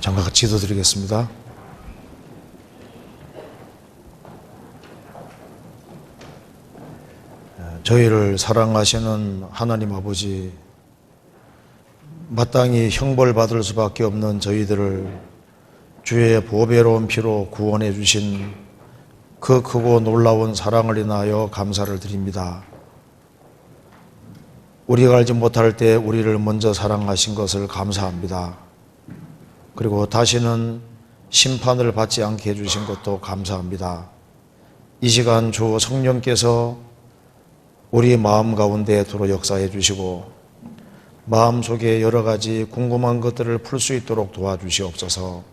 잠깐 기도드리겠습니다. 저희를 사랑하시는 하나님 아버지, 마땅히 형벌받을 수밖에 없는 저희들을 주의 보배로운 피로 구원해 주신 그 크고 놀라운 사랑을 인하여 감사를 드립니다. 우리가 알지 못할 때 우리를 먼저 사랑하신 것을 감사합니다. 그리고 다시는 심판을 받지 않게 해주신 것도 감사합니다. 이 시간 주 성령께서 우리 마음 가운데 들어 역사해 주시고 마음속에 여러 가지 궁금한 것들을 풀 수 있도록 도와주시옵소서.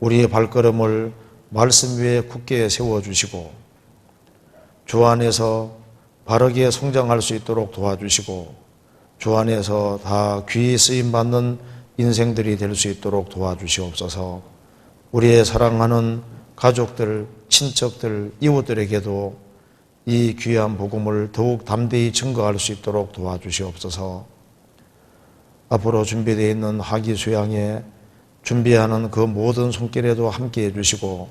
우리의 발걸음을 말씀 위에 굳게 세워주시고 주 안에서 바르게 성장할 수 있도록 도와주시고 주 안에서 다 귀히 쓰임받는 인생들이 될 수 있도록 도와주시옵소서. 우리의 사랑하는 가족들, 친척들, 이웃들에게도 이 귀한 복음을 더욱 담대히 증거할 수 있도록 도와주시옵소서. 앞으로 준비되어 있는 학위 수양에 준비하는 그 모든 손길에도 함께해 주시고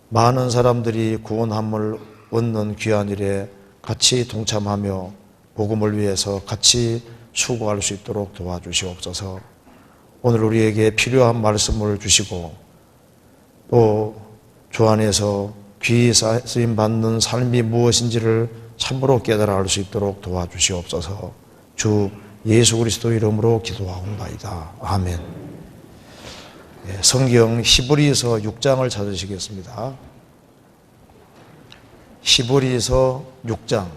많은 사람들이 구원함을 얻는 귀한 일에 같이 동참하며 복음을 위해서 같이 수고할 수 있도록 도와주시옵소서. 오늘 우리에게 필요한 말씀을 주시고 또 주 안에서 귀히 쓰임받는 삶이 무엇인지를 참으로 깨달아 알 수 있도록 도와주시옵소서. 주 예수 그리스도 이름으로 기도하옵나이다. 아멘. 성경 히브리서 6장을 찾으시겠습니다. 히브리서 6장.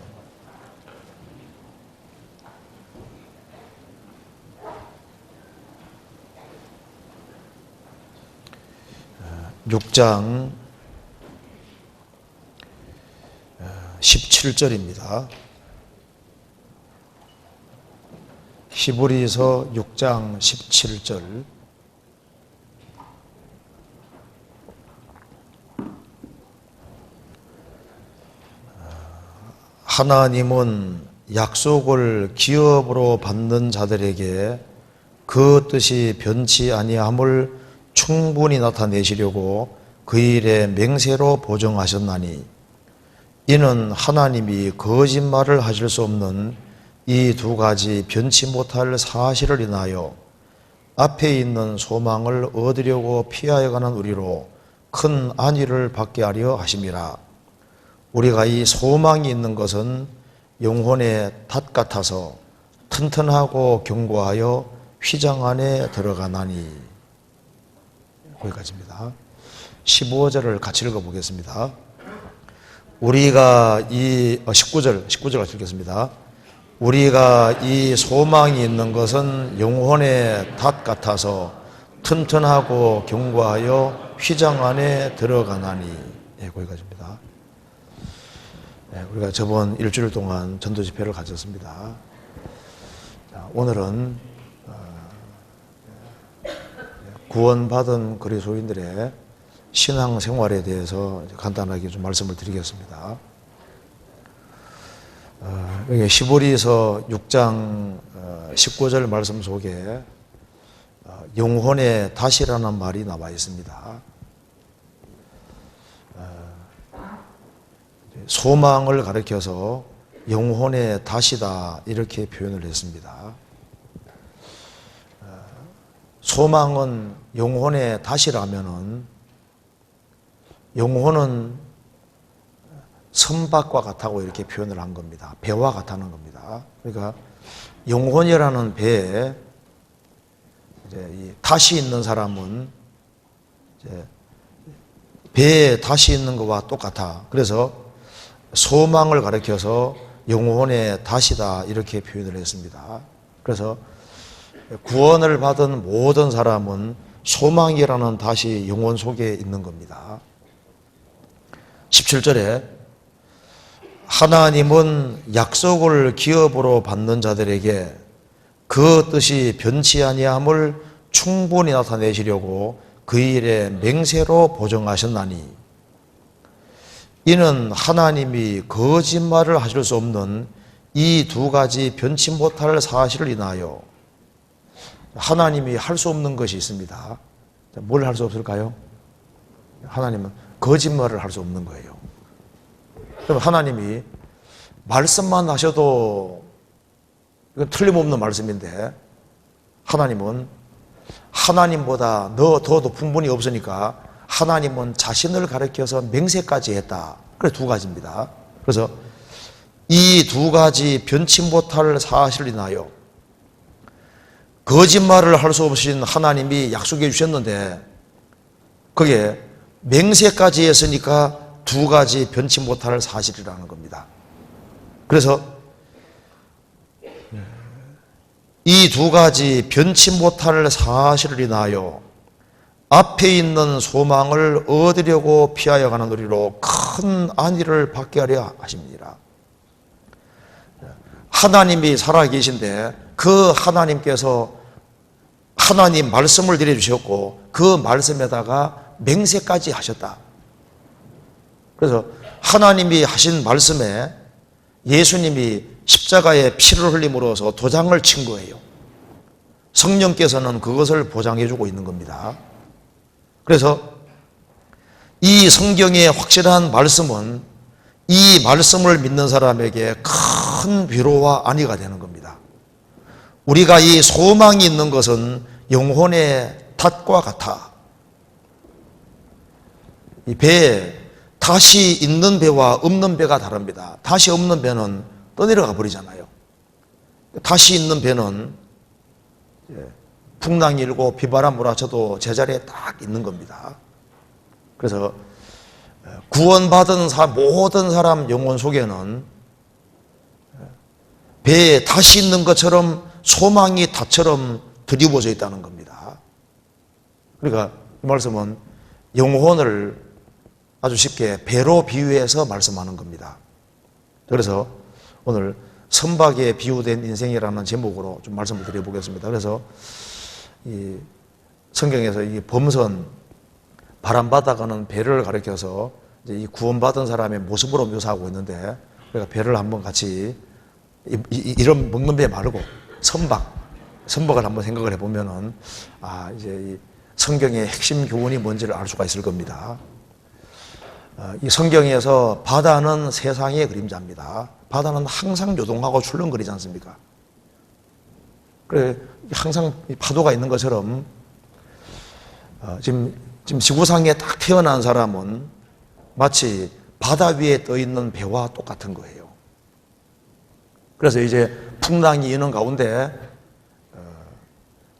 6장 17절입니다. 히브리서 6장 17절. 하나님은 약속을 기업으로 받는 자들에게 그 뜻이 변치 아니함을 충분히 나타내시려고 그 일에 맹세로 보정하셨나니 이는 하나님이 거짓말을 하실 수 없는 이 두 가지 변치 못할 사실을 인하여 앞에 있는 소망을 얻으려고 피하여 가는 우리로 큰 안위를 받게 하려 하심이라. 우리가 이 소망이 있는 것은 영혼의 닷 같아서 튼튼하고 견고하여 휘장 안에 들어가나니. 거기까지입니다. 15절을 같이 읽어보겠습니다. 우리가 이 19절 같이 읽겠습니다. 우리가 이 소망이 있는 것은 영혼의 닷 같아서 튼튼하고 견고하여 휘장 안에 들어가나니. 거기까지입니다. 우리가 저번 일주일 동안 전도 집회를 가졌습니다. 오늘은 구원받은 그리스도인들의 신앙생활에 대해서 간단하게 좀 말씀을 드리겠습니다. 여기 히브리서 6장 19절 말씀 속에 영혼의 다시라는 말이 나와 있습니다. 소망을 가리켜서 영혼의 다시다 이렇게 표현을 했습니다. 소망은 영혼의 다시라면은 영혼은 선박과 같다고 이렇게 표현을 한 겁니다. 배와 같다는 겁니다. 그러니까 영혼이라는 배에 이제 다시 있는 사람은 이제 배에 다시 있는 것과 똑같아. 그래서 소망을 가리켜서 영혼의 다시다 이렇게 표현을 했습니다. 그래서 구원을 받은 모든 사람은 소망이라는 다시 영혼 속에 있는 겁니다. 17절에 하나님은 약속을 기업으로 받는 자들에게 그 뜻이 변치 아니함을 충분히 나타내시려고 그 일에 맹세로 보정하셨나니 이는 하나님이 거짓말을 하실 수 없는 이 두 가지 변치 못할 사실을 인하여 하나님이 할 수 없는 것이 있습니다. 뭘 할 수 없을까요? 하나님은 거짓말을 할 수 없는 거예요. 그럼 하나님이 말씀만 하셔도 이건 틀림없는 말씀인데 하나님은 하나님보다 더 높은 분이 없으니까 하나님은 자신을 가리켜서 맹세까지 했다. 그래 두 가지입니다. 그래서 이 두 가지 변치 못할 사실을 인하여 거짓말을 할 수 없으신 하나님이 약속해 주셨는데 그게 맹세까지 했으니까 두 가지 변치 못할 사실이라는 겁니다. 그래서 이 두 가지 변치 못할 사실을 인하여 앞에 있는 소망을 얻으려고 피하여 가는 우리로 큰 안위를 받게 하려 하십니다. 하나님이 살아계신데 그 하나님께서 하나님 말씀을 내려주셨고 그 말씀에다가 맹세까지 하셨다. 그래서 하나님이 하신 말씀에 예수님이 십자가에 피를 흘림으로써 도장을 친 거예요. 성령께서는 그것을 보장해 주고 있는 겁니다. 그래서 이 성경의 확실한 말씀은 이 말씀을 믿는 사람에게 큰 위로와 안위가 되는 겁니다. 우리가 이 소망이 있는 것은 영혼의 닷과 같아. 이 배에 다시 있는 배와 없는 배가 다릅니다. 다시 없는 배는 떠내려가 버리잖아요. 다시 있는 배는 풍랑이 일고 비바람 몰아쳐도 제자리에 딱 있는 겁니다. 그래서 구원받은 모든 사람 영혼 속에는 배에 다시 있는 것처럼 소망이 닷처럼 드리워져 있다는 겁니다. 그러니까 이 말씀은 영혼을 아주 쉽게 배로 비유해서 말씀하는 겁니다. 그래서 오늘 선박에 비유된 인생이라는 제목으로 좀 말씀을 드려보겠습니다. 그래서 이 성경에서 이 범선 바람바다가는 배를 가리켜서 이제 이 구원받은 사람의 모습으로 묘사하고 있는데 우리가 배를 한번 같이 이런 먹는 배 말고 선박을 한번 생각을 해보면은 이제 이 성경의 핵심 교훈이 뭔지를 알 수가 있을 겁니다. 이 성경에서 바다는 세상의 그림자입니다. 바다는 항상 요동하고 출렁거리지 않습니까? 그래 항상 파도가 있는 것처럼 지금 지구상에 딱 태어난 사람은 마치 바다 위에 떠 있는 배와 똑같은 거예요. 그래서 이제 풍랑이 있는 가운데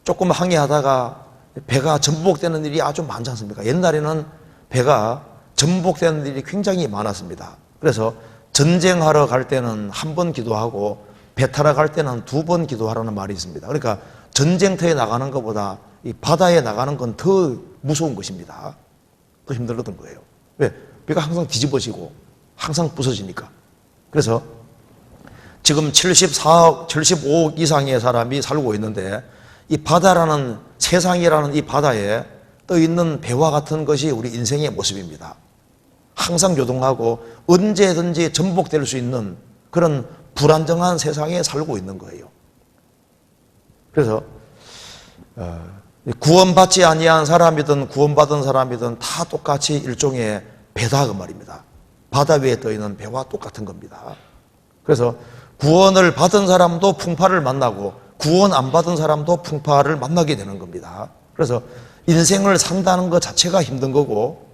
조금 항해하다가 배가 전복되는 일이 아주 많지 않습니까? 옛날에는 배가 전복되는 일이 굉장히 많았습니다. 그래서 전쟁하러 갈 때는 한 번 기도하고 배 타러 갈 때는 2번 기도하라는 말이 있습니다. 그러니까 전쟁터에 나가는 것보다 이 바다에 나가는 건 더 무서운 것입니다. 더 힘들었던 거예요. 왜? 배가 항상 뒤집어지고 항상 부서지니까. 그래서 지금 74억, 75억 이상의 사람이 살고 있는데 이 바다라는 세상이라는 이 바다에 떠 있는 배와 같은 것이 우리 인생의 모습입니다. 항상 요동하고 언제든지 전복될 수 있는 그런 불안정한 세상에 살고 있는 거예요. 그래서 구원받지 아니한 사람이든 구원받은 사람이든 다 똑같이 일종의 배다 그 말입니다. 바다 위에 떠 있는 배와 똑같은 겁니다. 그래서 구원을 받은 사람도 풍파를 만나고 구원 안 받은 사람도 풍파를 만나게 되는 겁니다. 그래서 인생을 산다는 것 자체가 힘든 거고,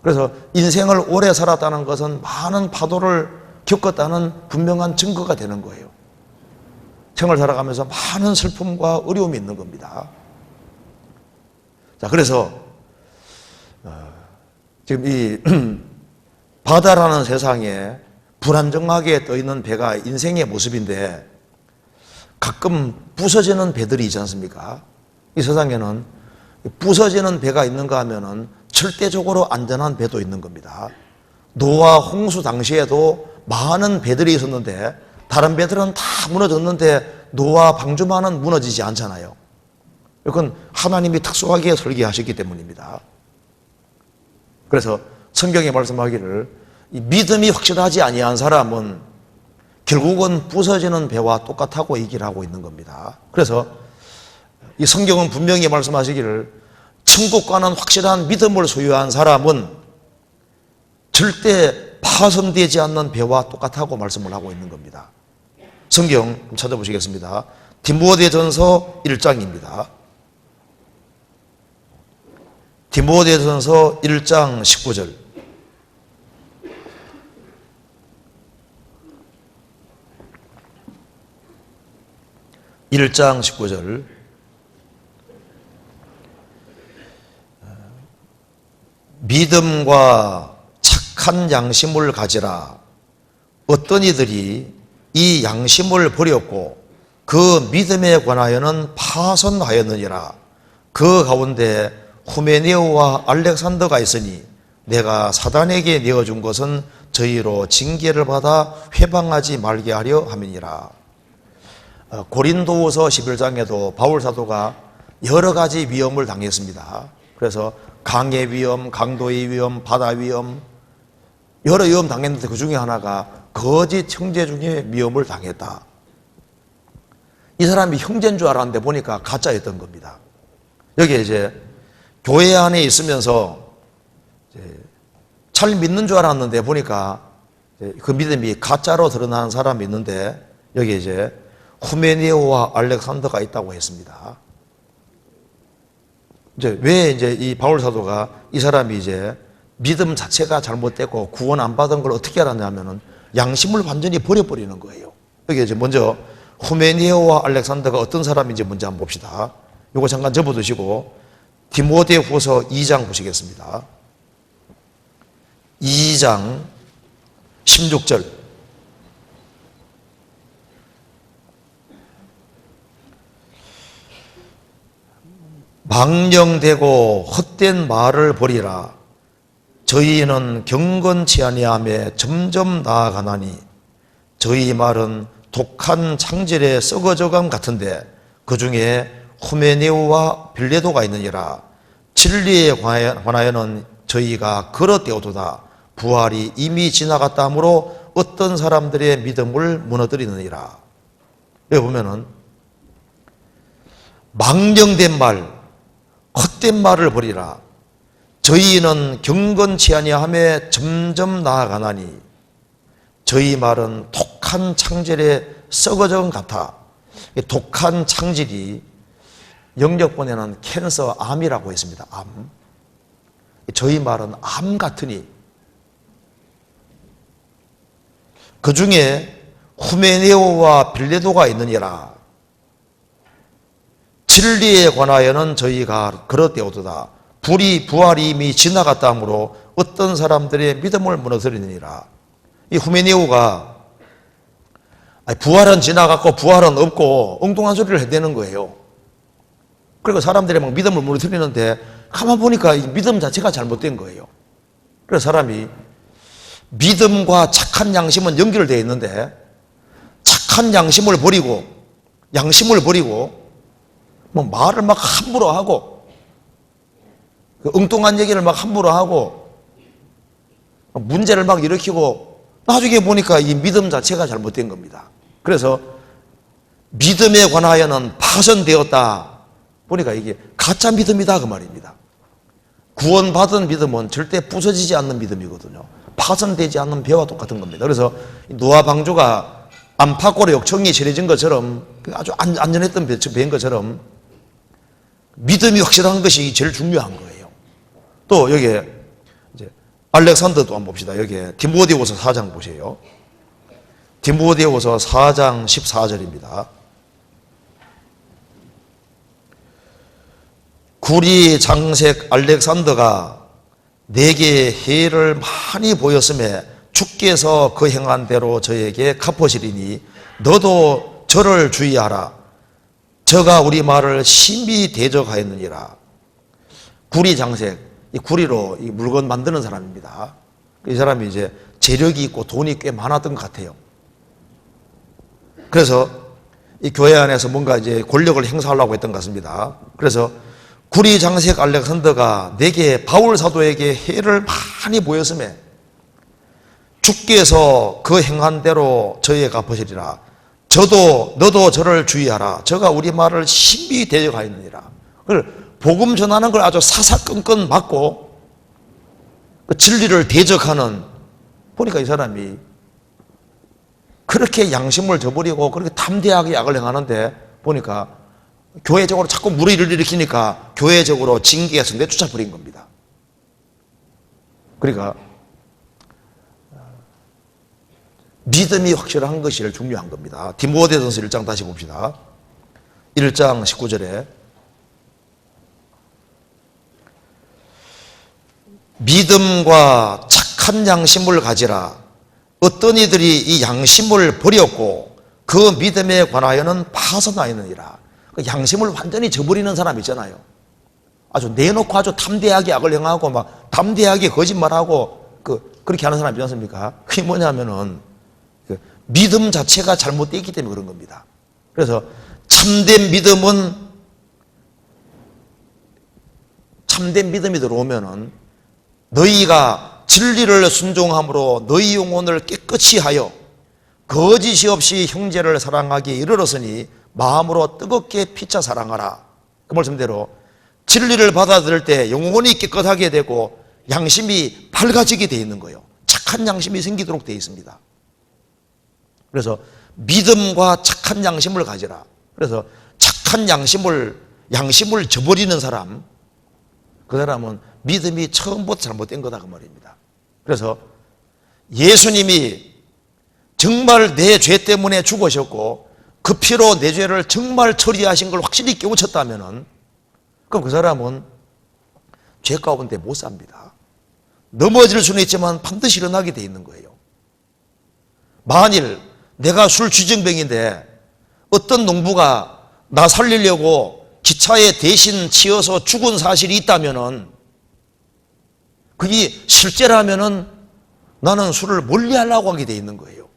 그래서 인생을 오래 살았다는 것은 많은 파도를 겪었다는 분명한 증거가 되는 거예요. 생을 살아가면서 많은 슬픔과 어려움이 있는 겁니다. 자, 그래서 지금 이 바다라는 세상에 불안정하게 떠 있는 배가 인생의 모습인데 가끔 부서지는 배들이 있지 않습니까? 이 세상에는 부서지는 배가 있는가 하면은 절대적으로 안전한 배도 있는 겁니다. 노아 홍수 당시에도 많은 배들이 있었는데 다른 배들은 다 무너졌는데 노아 방주만은 무너지지 않잖아요. 이건 하나님이 특수하게 설계하셨기 때문입니다. 그래서 성경에 말씀하기를 이 믿음이 확실하지 아니한 사람은 결국은 부서지는 배와 똑같다고 얘기를 하고 있는 겁니다. 그래서 이 성경은 분명히 말씀하시기를 천국과는 확실한 믿음을 소유한 사람은 절대 파손되지 않는 배와 똑같다고 말씀을 하고 있는 겁니다. 성경 찾아보시겠습니다. 디모데전서 1장입니다. 디모데전서 1장 19절. (1장 19절) 믿음과 착한 양심을 가지라. 어떤 이들이 이 양심을 버렸고 그 믿음에 관하여는 파손하였느니라. 그 가운데 후메네오와 알렉산더가 있으니 내가 사단에게 내어준 것은 저희로 징계를 받아 회방하지 말게 하려 함이니라. 고린도후서 11장에도 바울 사도가 여러 가지 위험을 당했습니다. 그래서 강의 위험, 강도의 위험, 바다 위험, 여러 위험 당했는데 그 중에 하나가 거짓 형제 중에 위험을 당했다. 이 사람이 형제인 줄 알았는데 보니까 가짜였던 겁니다. 여기에 이제 교회 안에 있으면서 잘 믿는 줄 알았는데 보니까 그 믿음이 가짜로 드러나는 사람이 있는데 여기에 이제 후메네오와 알렉산더가 있다고 했습니다. 이제 왜 이제 이 바울 사도가 이 사람이 이제 믿음 자체가 잘못됐고 구원 안 받은 걸 어떻게 알았냐면은 양심을 완전히 버려버리는 거예요. 여기 이제 먼저 후메네오와 알렉산더가 어떤 사람인지 먼저 한번 봅시다. 요거 잠깐 접어두시고 디모데후서 2장 보시겠습니다. 2장 16절. 망령되고 헛된 말을 버리라. 저희는 경건치 아니하며 점점 나아가나니 저희 말은 독한 창질의 썩어져감 같은데 그 중에 후메네오와 빌레도가 있느니라. 진리에 관하여는 저희가 걸어떼어도다. 부활이 이미 지나갔다 하므로 어떤 사람들의 믿음을 무너뜨리느니라. 여기 보면은 망령된 말, 헛된 말을 버리라. 저희는 경건치 아니하며 점점 나아가나니 저희 말은 독한 창질의 썩어져 같아. 독한 창질이 영적본에는 캔서, 암이라고 했습니다. 암. 저희 말은 암 같으니 그 중에 후메네오와 빌레도가 있느니라. 진리에 관하여는 저희가 걸어떼어도다. 부활이 이미 지나갔다 하므로 어떤 사람들의 믿음을 무너뜨리느니라. 이 후메네오가 부활은 지나갔고 부활은 없고 엉뚱한 소리를 해대는 거예요. 그리고 사람들이 막 믿음을 무너뜨리는데 가만 보니까 이 믿음 자체가 잘못된 거예요. 그래서 사람이 믿음과 착한 양심은 연결되어 있는데 착한 양심을 버리고 양심을 버리고 뭐 말을 막 함부로 하고 엉뚱한 얘기를 막 함부로 하고 문제를 막 일으키고 나중에 보니까 이 믿음 자체가 잘못된 겁니다. 그래서 믿음에 관하여는 파손되었다. 보니까 이게 가짜 믿음이다 그 말입니다. 구원받은 믿음은 절대 부서지지 않는 믿음이거든요. 파손되지 않는 배와 똑같은 겁니다. 그래서 노아 방주가 안팎으로 역청이 실어진 것처럼 아주 안전했던 배인 것처럼 믿음이 확실한 것이 제일 중요한 거예요. 또 여기에 이제 알렉산더도 한번 봅시다. 여기에 디모데후서 4장 보세요. 디모데후서 4장 14절입니다. 구리 장색 알렉산더가 내게 해를 많이 보였음에 주께서 그 행한 대로 저에게 갚으시리니 너도 저를 주의하라. 저가 우리 말을 심히 대적하였느니라. 구리 장색, 이 구리로 이 물건 만드는 사람입니다. 이 사람이 이제 재력이 있고 돈이 꽤 많았던 것 같아요. 그래서 이 교회 안에서 뭔가 이제 권력을 행사하려고 했던 것 같습니다. 그래서 구리 장색 알렉산더가 내게 바울 사도에게 해를 많이 보였음에 주께서 그 행한 대로 저에게 갚으시리라. 너도 저를 주의하라. 저가 우리 말을 신비히 대적하였느니라. 그걸 복음 전하는 걸 아주 사사건건 받고 그 진리를 대적하는, 보니까 이 사람이 그렇게 양심을 저버리고 그렇게 담대하게 악을 행하는데 보니까 교회적으로 자꾸 무리를 일으키니까 교회적으로 징계해서 내쫓아버린 겁니다. 그러니까 믿음이 확실한 것이 제일 중요한 겁니다. 디모데전서 1장 다시 봅시다. 1장 19절에 믿음과 착한 양심을 가지라. 어떤 이들이 이 양심을 버렸고 그 믿음에 관하여는 파선하였느니라. 그 양심을 완전히 저버리는 사람 있잖아요. 아주 내놓고 아주 담대하게 악을 행하고 막 담대하게 거짓말하고 그렇게 하는 사람 있지 않습니까? 그게 뭐냐면은 믿음 자체가 잘못되어 있기 때문에 그런 겁니다. 그래서 참된 믿음이 들어오면은 너희가 진리를 순종함으로 너희 영혼을 깨끗이 하여 거짓이 없이 형제를 사랑하기에 이르렀으니 마음으로 뜨겁게 피차 사랑하라. 그 말씀대로 진리를 받아들일 때 영혼이 깨끗하게 되고 양심이 밝아지게 되어 있는 거예요. 착한 양심이 생기도록 되어 있습니다. 그래서 믿음과 착한 양심을 가지라. 그래서 착한 양심을 저버리는 사람, 그 사람은 믿음이 처음부터 잘못된 거다 그 말입니다. 그래서 예수님이 정말 내 죄 때문에 죽으셨고 그 피로 내 죄를 정말 처리하신 걸 확실히 깨우쳤다면은 그럼 그 사람은 죄 가운데 못 삽니다. 넘어질 수는 있지만 반드시 일어나게 돼 있는 거예요. 만일 내가 술 취증병인데 어떤 농부가 나 살리려고 기차에 대신 치여서 죽은 사실이 있다면은 그게 실제라면은 나는 술을 멀리 하려고 하게 돼 있는 거예요.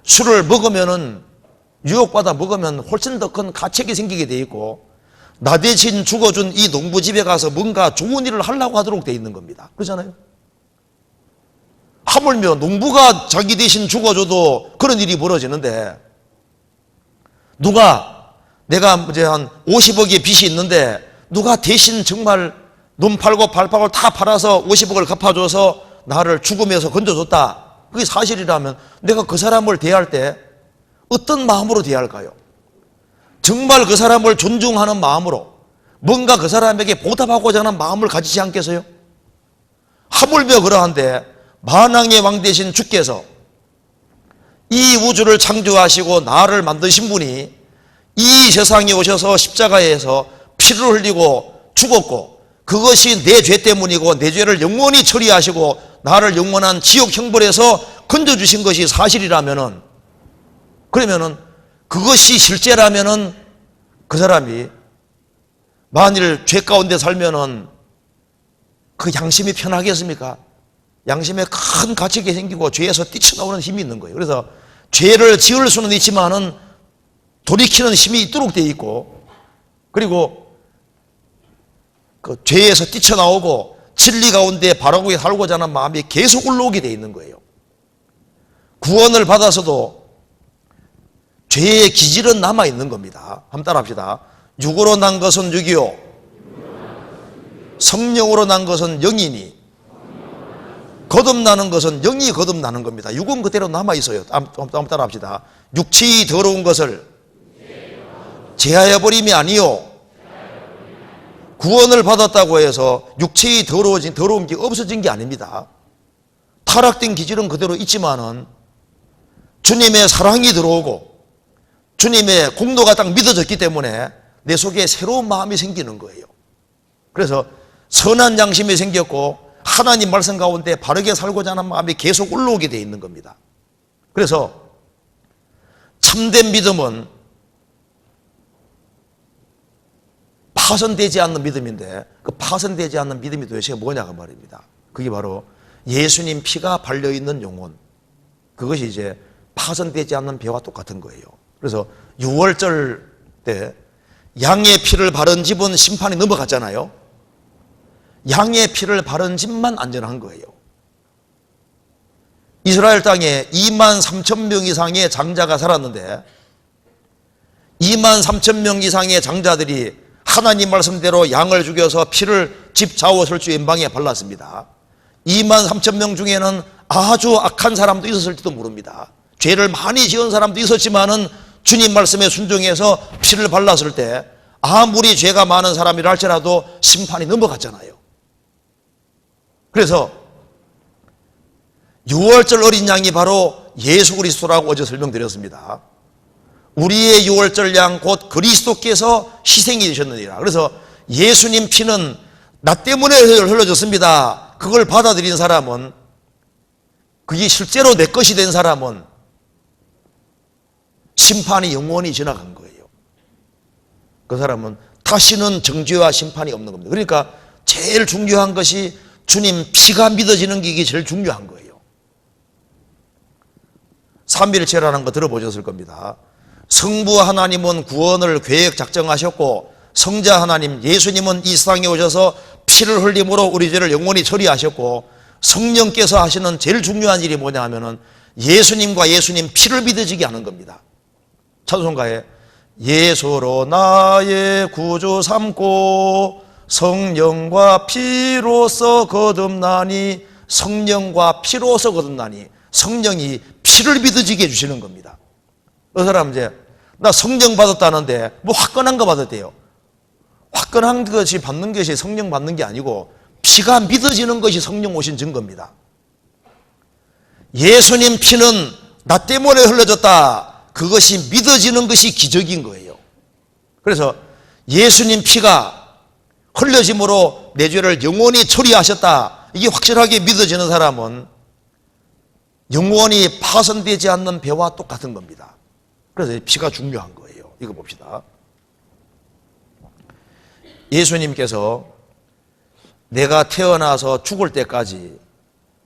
술을 먹으면은 유혹받아 먹으면 훨씬 더 큰 가책이 생기게 돼 있고 나 대신 죽어준 이 농부 집에 가서 뭔가 좋은 일을 하려고 하도록 돼 있는 겁니다. 그렇잖아요. 하물며 농부가 자기 대신 죽어줘도 그런 일이 벌어지는데 누가 내가 이제 한 50억의 빚이 있는데 누가 대신 정말 눈 팔고 발 팔고 다 팔아서 50억을 갚아줘서 나를 죽음에서 건져줬다. 그게 사실이라면 내가 그 사람을 대할 때 어떤 마음으로 대할까요? 정말 그 사람을 존중하는 마음으로 뭔가 그 사람에게 보답하고자 하는 마음을 가지지 않겠어요? 하물며 그러한데 만왕의 왕 되신 주께서 이 우주를 창조하시고 나를 만드신 분이 이 세상에 오셔서 십자가에서 피를 흘리고 죽었고 그것이 내 죄 때문이고 내 죄를 영원히 처리하시고 나를 영원한 지옥 형벌에서 건져주신 것이 사실이라면은 그러면은 그것이 실제라면은 그 사람이 만일 죄 가운데 살면은 그 양심이 편하겠습니까? 양심에 큰 가책이 생기고 죄에서 뛰쳐나오는 힘이 있는 거예요. 그래서 죄를 지을 수는 있지만은 돌이키는 힘이 있도록 되어 있고 그리고 그 죄에서 뛰쳐나오고 진리 가운데 바라고 살고자 하는 마음이 계속 올라오게 되어 있는 거예요. 구원을 받아서도 죄의 기질은 남아있는 겁니다. 한번 따라합시다. 육으로 난 것은 육이요 성령으로 난 것은 영이니 거듭나는 것은 영이 거듭나는 겁니다. 육은 그대로 남아있어요. 한번 따라합시다. 육체이 더러운 것을 제하여 버림이 아니요 구원을 받았다고 해서 육체이 더러운 게 없어진 게 아닙니다. 타락된 기질은 그대로 있지만은 주님의 사랑이 들어오고 주님의 공로가 딱 믿어졌기 때문에 내 속에 새로운 마음이 생기는 거예요. 그래서 선한 양심이 생겼고 하나님 말씀 가운데 바르게 살고자 하는 마음이 계속 올라오게 되어 있는 겁니다. 그래서 참된 믿음은 파손되지 않는 믿음인데 그 파손되지 않는 믿음이 도대체 뭐냐고 말입니다. 그게 바로 예수님 피가 발려있는 영혼, 그것이 이제 파손되지 않는 배와 똑같은 거예요. 그래서 6월절 때 양의 피를 바른 집은 심판이 넘어갔잖아요. 양의 피를 바른 집만 안전한 거예요. 이스라엘 땅에 2만 3천 명 이상의 장자가 살았는데 2만 3천 명 이상의 장자들이 하나님 말씀대로 양을 죽여서 피를 집 좌우 설주 왼방에 발랐습니다. 2만 3천 명 중에는 아주 악한 사람도 있었을지도 모릅니다. 죄를 많이 지은 사람도 있었지만은 주님 말씀에 순종해서 피를 발랐을 때 아무리 죄가 많은 사람이라 할지라도 심판이 넘어갔잖아요. 그래서 6월절 어린 양이 바로 예수 그리스도라고 어제 설명드렸습니다. 우리의 6월절 양 곧 그리스도께서 희생이 되셨느니라. 그래서 예수님 피는 나 때문에 흘러졌습니다. 그걸 받아들인 사람은, 그게 실제로 내 것이 된 사람은 심판이 영원히 지나간 거예요. 그 사람은 다시는 정죄와 심판이 없는 겁니다. 그러니까 제일 중요한 것이 주님 피가 믿어지는 게 이게 제일 중요한 거예요. 삼위일체라는 거 들어보셨을 겁니다. 성부 하나님은 구원을 계획 작정하셨고, 성자 하나님 예수님은 이 세상에 오셔서 피를 흘림으로 우리 죄를 영원히 처리하셨고, 성령께서 하시는 제일 중요한 일이 뭐냐 하면은 예수님과 예수님 피를 믿어지게 하는 겁니다. 찬송가에 예수로 나의 구주 삼고 성령과 피로서 거듭나니, 성령과 피로서 거듭나니, 성령이 피를 믿어지게 해주시는 겁니다. 그 사람 이제 나 성령 받았다는데 뭐 화끈한 거 받았대요. 화끈한 것이 받는 것이 성령 받는 게 아니고 피가 믿어지는 것이 성령 오신 증거입니다. 예수님 피는 나 때문에 흘러졌다. 그것이 믿어지는 것이 기적인 거예요. 그래서 예수님 피가 흘려짐으로 내 죄를 영원히 처리하셨다. 이게 확실하게 믿어지는 사람은 영원히 파손되지 않는 배와 똑같은 겁니다. 그래서 피가 중요한 거예요. 이거 봅시다. 예수님께서 내가 태어나서 죽을 때까지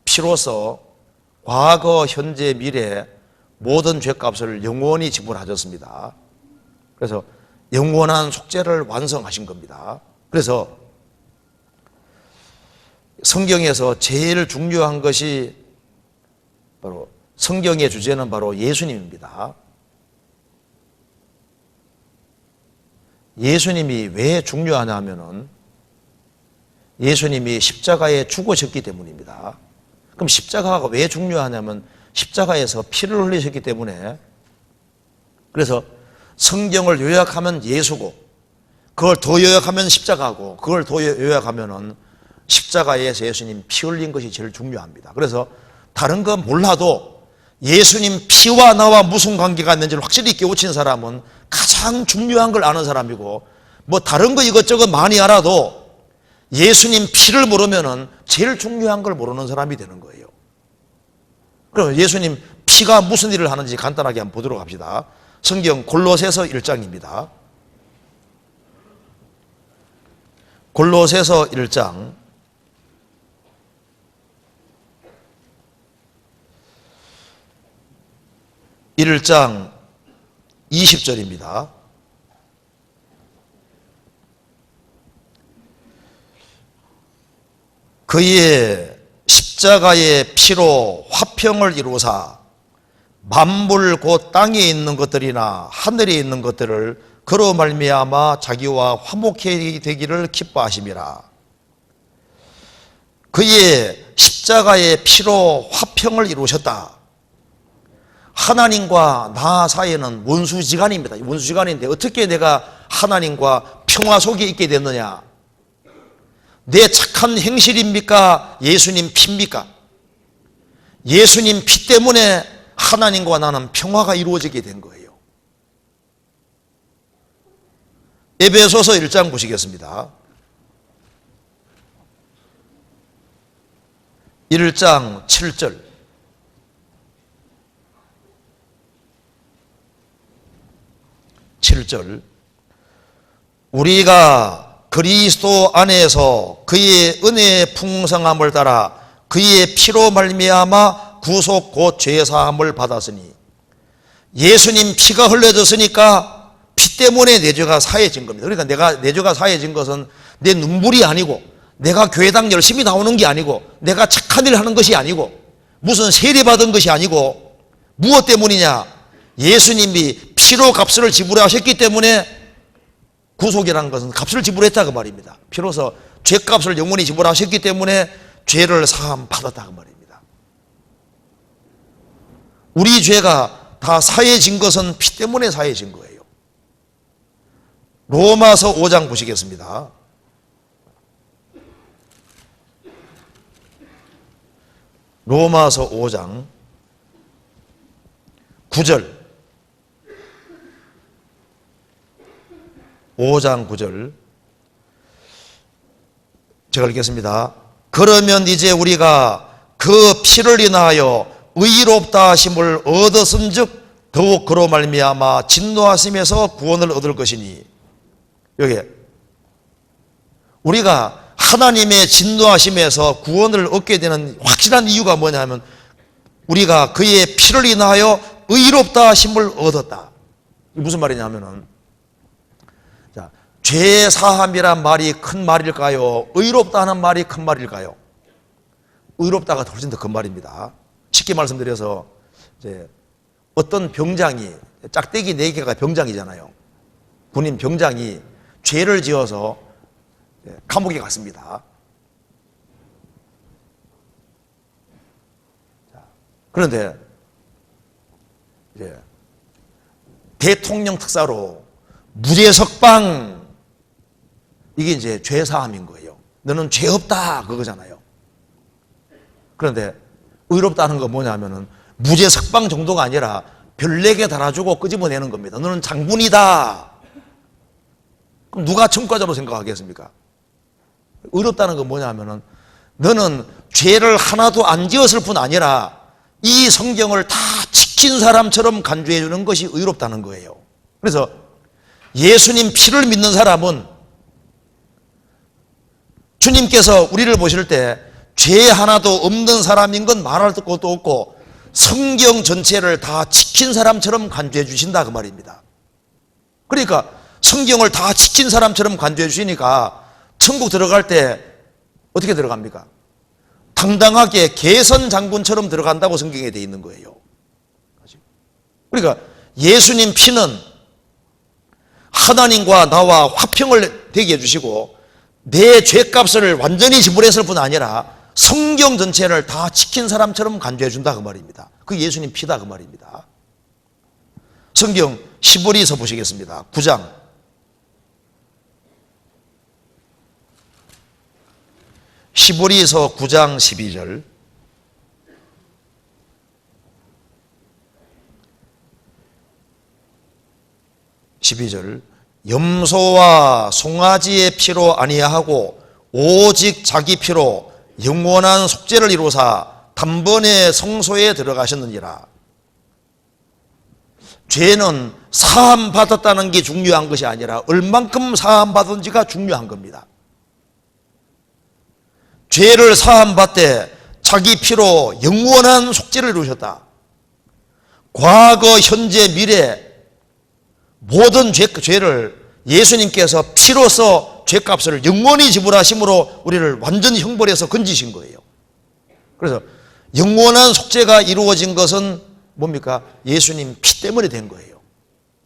피로써 과거, 현재, 미래 모든 죄값을 영원히 지불하셨습니다. 그래서 영원한 속죄를 완성하신 겁니다. 그래서 성경에서 제일 중요한 것이 바로, 성경의 주제는 바로 예수님입니다. 예수님이 왜 중요하냐 하면은 예수님이 십자가에 죽으셨기 때문입니다. 그럼 십자가가 왜 중요하냐면 십자가에서 피를 흘리셨기 때문에. 그래서 성경을 요약하면 예수고, 그걸 더 요약하면 십자가고, 그걸 더 요약하면은 십자가에서 예수님 피 흘린 것이 제일 중요합니다. 그래서 다른 건 몰라도 예수님 피와 나와 무슨 관계가 있는지를 확실히 깨우친 사람은 가장 중요한 걸 아는 사람이고, 뭐 다른 거 이것저것 많이 알아도 예수님 피를 모르면은 제일 중요한 걸 모르는 사람이 되는 거예요. 그럼 예수님 피가 무슨 일을 하는지 간단하게 한번 보도록 합시다. 성경 골로새서 1장입니다. 골로새서 1장 1장 20절입니다. 그의 십자가의 피로 화평을 이루사 만물 곧 땅에 있는 것들이나 하늘에 있는 것들을 그로 말미암아 자기와 화목해 되기를 기뻐하심이라. 그의 십자가의 피로 화평을 이루셨다. 하나님과 나 사이에는 원수지간입니다. 원수지간인데 어떻게 내가 하나님과 평화 속에 있게 됐느냐? 내 착한 행실입니까? 예수님 피입니까? 예수님 피 때문에 하나님과 나는 평화가 이루어지게 된 거예요. 에베소서 1장 보시겠습니다. 1장 7절. 우리가 그리스도 안에서 그의 은혜의 풍성함을 따라 그의 피로 말미암아 구속 곧 죄사함을 받았으니, 예수님 피가 흘려졌으니까 피 때문에 내 죄가 사해진 겁니다. 그러니까 내 죄가 사해진 것은 내 눈물이 아니고, 내가 교회당 열심히 나오는 게 아니고, 내가 착한 일을 하는 것이 아니고, 무슨 세례 받은 것이 아니고, 무엇 때문이냐? 예수님이 피로 값을 지불하셨기 때문에 구속이라는 것은 값을 지불했다 그 말입니다. 피로서 죄값을 영원히 지불하셨기 때문에 죄를 사함 받았다 그 말입니다. 우리 죄가 다 사해진 것은 피 때문에 사해진 거예요. 로마서 5장 보시겠습니다. 로마서 5장 9절 5장 9절 제가 읽겠습니다. 그러면 이제 우리가 그 피를 인하여 의롭다 하심을 얻었은즉 더욱 그로 말미암아 진노하심에서 구원을 얻을 것이니, 여기 우리가 하나님의 진노하심에서 구원을 얻게 되는 확실한 이유가 뭐냐면 우리가 그의 피를 인하여 의롭다 하심을 얻었다. 무슨 말이냐면은, 자, 죄 사함이란 말이 큰 말일까요? 의롭다 하는 말이 큰 말일까요? 의롭다가 훨씬 더 큰 말입니다. 쉽게 말씀드려서 이제 어떤 병장이, 짝대기 4개가 병장이잖아요. 군인 병장이 죄를 지어서 감옥에 갔습니다. 그런데 이제 대통령 특사로 무죄 석방, 이게 이제 죄 사함인 거예요. 너는 죄 없다 그거잖아요. 그런데 의롭다는 거 뭐냐면은 무죄 석방 정도가 아니라 별 4개 달아주고 끄집어내는 겁니다. 너는 장군이다. 그럼 누가 청과자로 생각하겠습니까? 의롭다는 건 뭐냐면은 너는 죄를 하나도 안 지었을 뿐 아니라 이 성경을 다 지킨 사람처럼 간주해 주는 것이 의롭다는 거예요. 그래서 예수님 피를 믿는 사람은 주님께서 우리를 보실 때 죄 하나도 없는 사람인 건 말할 것도 없고 성경 전체를 다 지킨 사람처럼 간주해 주신다 그 말입니다. 그러니까 성경을 다 지킨 사람처럼 간주해 주시니까 천국 들어갈 때 어떻게 들어갑니까? 당당하게 개선 장군처럼 들어간다고 성경에 되어 있는 거예요. 그러니까 예수님 피는 하나님과 나와 화평을 되게 해주시고 내 죄값을 완전히 지불했을 뿐 아니라 성경 전체를 다 지킨 사람처럼 간주해 준다 그 말입니다. 그 예수님 피다 그 말입니다. 성경 시보리서 보시겠습니다. 9장 시보리서 9장 12절 염소와 송아지의 피로 아니하고 오직 자기 피로 영원한 속죄를 이루사 단번에 성소에 들어가셨느니라. 죄는 사함 받았다는 게 중요한 것이 아니라 얼만큼 사함 받은지가 중요한 겁니다. 죄를 사함 받되 자기 피로 영원한 속죄를 이루셨다. 과거, 현재, 미래 모든 죄를 예수님께서 피로써 죄값을 영원히 지불하심으로 우리를 완전히 형벌해서 건지신 거예요. 그래서 영원한 속죄가 이루어진 것은 뭡니까? 예수님 피 때문에 된 거예요.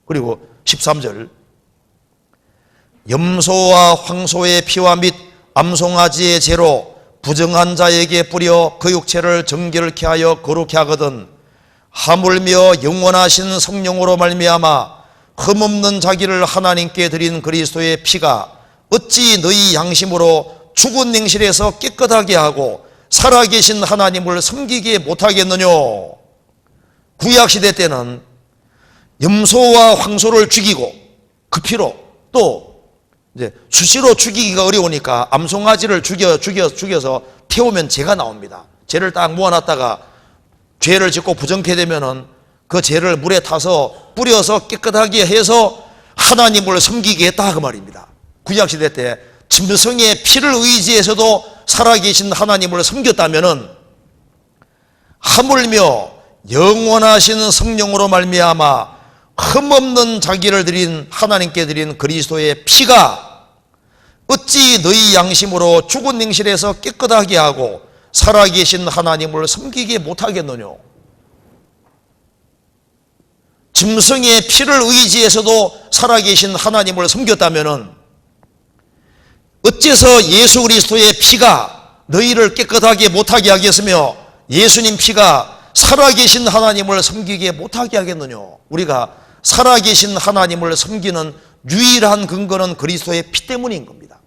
그리고 13절 염소와 황소의 피와 및 암송아지의 죄로 부정한 자에게 뿌려 그 육체를 정결케 하여 거룩케 하거든 하물며 영원하신 성령으로 말미암아 흠없는 자기를 하나님께 드린 그리스도의 피가 어찌 너희 양심으로 죽은 냉실에서 깨끗하게 하고 살아계신 하나님을 섬기게 못하겠느냐. 구약시대 때는 염소와 황소를 죽이고 그 피로 또 이제 수시로 죽이기가 어려우니까 암송아지를 죽여서 태우면 죄가 나옵니다. 죄를 딱 모아놨다가 죄를 짓고 부정케 되면은 그 죄를 물에 타서 뿌려서 깨끗하게 해서 하나님을 섬기게 했다 그 말입니다. 구약시대 때 짐승의 피를 의지해서도 살아계신 하나님을 섬겼다면은 하물며 영원하신 성령으로 말미암아 흠없는 자기를 드린 하나님께 드린 그리스도의 피가 어찌 너희 양심으로 죽은 냉실에서 깨끗하게 하고 살아계신 하나님을 섬기게 못하겠느냐. 짐승의 피를 의지해서도 살아계신 하나님을 섬겼다면 어째서 예수 그리스도의 피가 너희를 깨끗하게 못하게 하겠으며 예수님 피가 살아계신 하나님을 섬기게 못하게 하겠느냐. 우리가 살아계신 하나님을 섬기는 유일한 근거는 그리스도의 피 때문인 겁니다.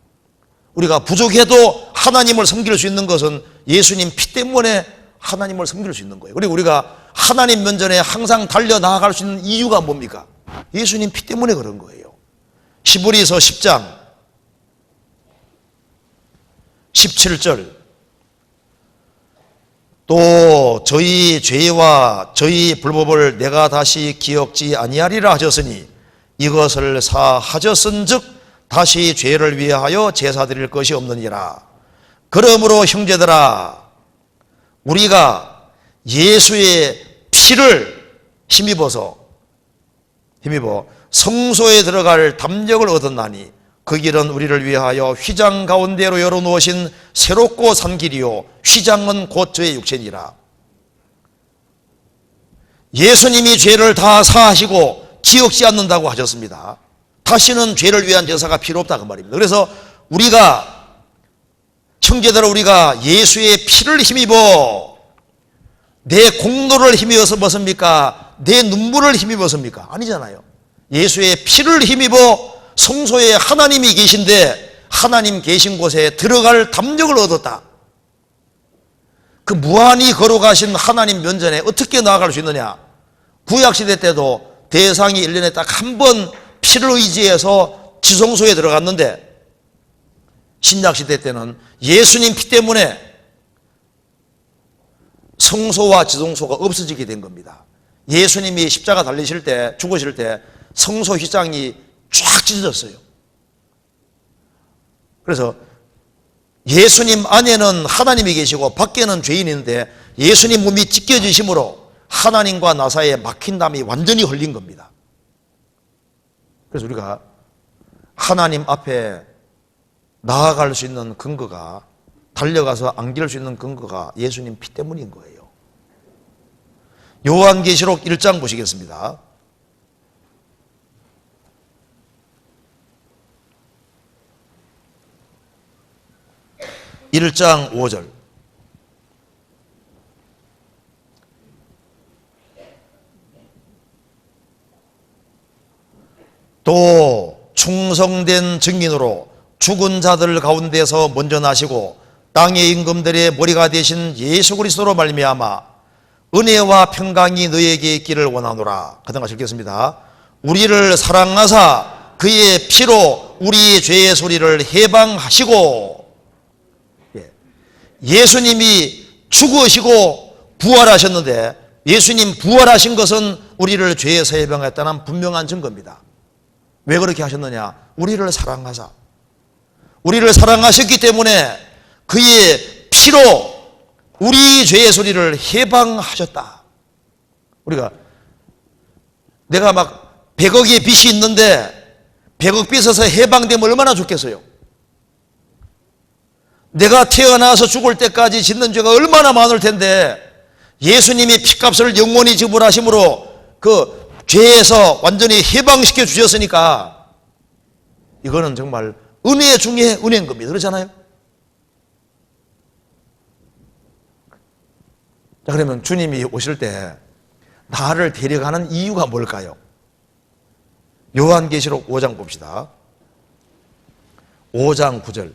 우리가 부족해도 하나님을 섬길 수 있는 것은 예수님 피 때문에 하나님을 섬길 수 있는 거예요. 그리고 우리가 하나님 면전에 항상 달려나갈 수 있는 이유가 뭡니까? 예수님 피 때문에 그런 거예요. 히브리서 10장 17절 또 저희 죄와 저희 불법을 내가 다시 기억지 아니하리라 하셨으니 이것을 사하셨은즉 다시 죄를 위하여 제사 드릴 것이 없느니라. 그러므로 형제들아 우리가 예수의 피를 힘입어 성소에 들어갈 담력을 얻었나니 그 길은 우리를 위하여 휘장 가운데로 열어놓으신 새롭고 산 길이요 휘장은 곧 저의 육체니라. 예수님이 죄를 다 사하시고 기억지 않는다고 하셨습니다. 다시는 죄를 위한 제사가 필요 없다 그 말입니다. 그래서 우리가 형제들아 우리가 예수의 피를 힘입어 내 공로를 힘입어서 뭐습니까? 내 눈물을 힘입어서입니까? 아니잖아요. 예수의 피를 힘입어 성소에 하나님이 계신데 하나님 계신 곳에 들어갈 담력을 얻었다. 그 무한히 걸어가신 하나님 면전에 어떻게 나아갈 수 있느냐? 구약시대 때도 대상이 1년에 딱 한 번 피를 의지해서 지성소에 들어갔는데 신약시대 때는 예수님 피 때문에 성소와 지성소가 없어지게 된 겁니다. 예수님이 십자가 달리실 때 죽으실 때 성소 휘장이 쫙 찢어졌어요. 그래서 예수님 안에는 하나님이 계시고 밖에는 죄인이 있는데 예수님 몸이 찢겨지심으로 하나님과 나 사이에 막힌 담이 완전히 흘린 겁니다. 그래서 우리가 하나님 앞에 나아갈 수 있는 근거가 달려가서 안길 수 있는 근거가 예수님 피 때문인 거예요. 요한계시록 1장 보시겠습니다. 1장 5절 또 충성된 증인으로 죽은 자들 가운데서 먼저 나시고 땅의 임금들의 머리가 되신 예수 그리스도로 말미암아 은혜와 평강이 너에게 있기를 원하노라. 그 다음 같이 읽겠습니다. 우리를 사랑하사 그의 피로 우리 죄의 소리를 해방하시고 예수님이 죽으시고 부활하셨는데 예수님 부활하신 것은 우리를 죄에서 해방했다는 분명한 증거입니다. 왜 그렇게 하셨느냐? 우리를 사랑하사 우리를 사랑하셨기 때문에 그의 피로 우리 죄의 소리를 해방하셨다. 우리가 내가 막 100억의 빚이 있는데 100억 빚에서 해방되면 얼마나 좋겠어요? 내가 태어나서 죽을 때까지 짓는 죄가 얼마나 많을 텐데 예수님이 피값을 영원히 지불하심으로 그 죄에서 완전히 해방시켜 주셨으니까 이거는 정말 은혜 중에 은혜인 겁니다. 그렇잖아요? 자, 그러면 주님이 오실 때 나를 데려가는 이유가 뭘까요? 요한계시록 5장 봅시다. 5장 9절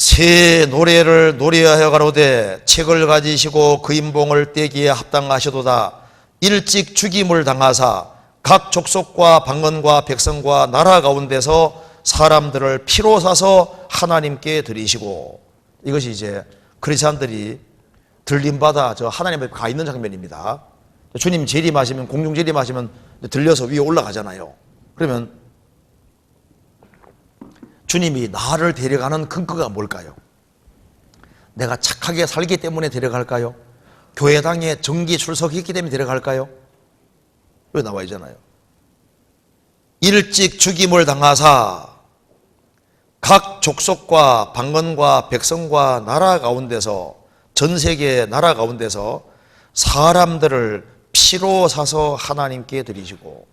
새 노래를 노래하여 가로되 책을 가지시고 그 인봉을 떼기에 합당하셔도다. 일찍 죽임을 당하사 각 족속과 방언과 백성과 나라 가운데서 사람들을 피로 사서 하나님께 드리시고. 이것이 이제 크리스찬들이 들림받아 저 하나님 앞에 가 있는 장면입니다. 주님 재림하시면 공중 재림하시면 들려서 위에 올라가잖아요. 그러면 주님이 나를 데려가는 근거가 뭘까요? 내가 착하게 살기 때문에 데려갈까요? 교회당에 정기 출석했기 때문에 데려갈까요? 여기 나와 있잖아요. 일찍 죽임을 당하사 각 족속과 방언과 백성과 나라 가운데서 전 세계 나라 가운데서 사람들을 피로 사서 하나님께 드리시고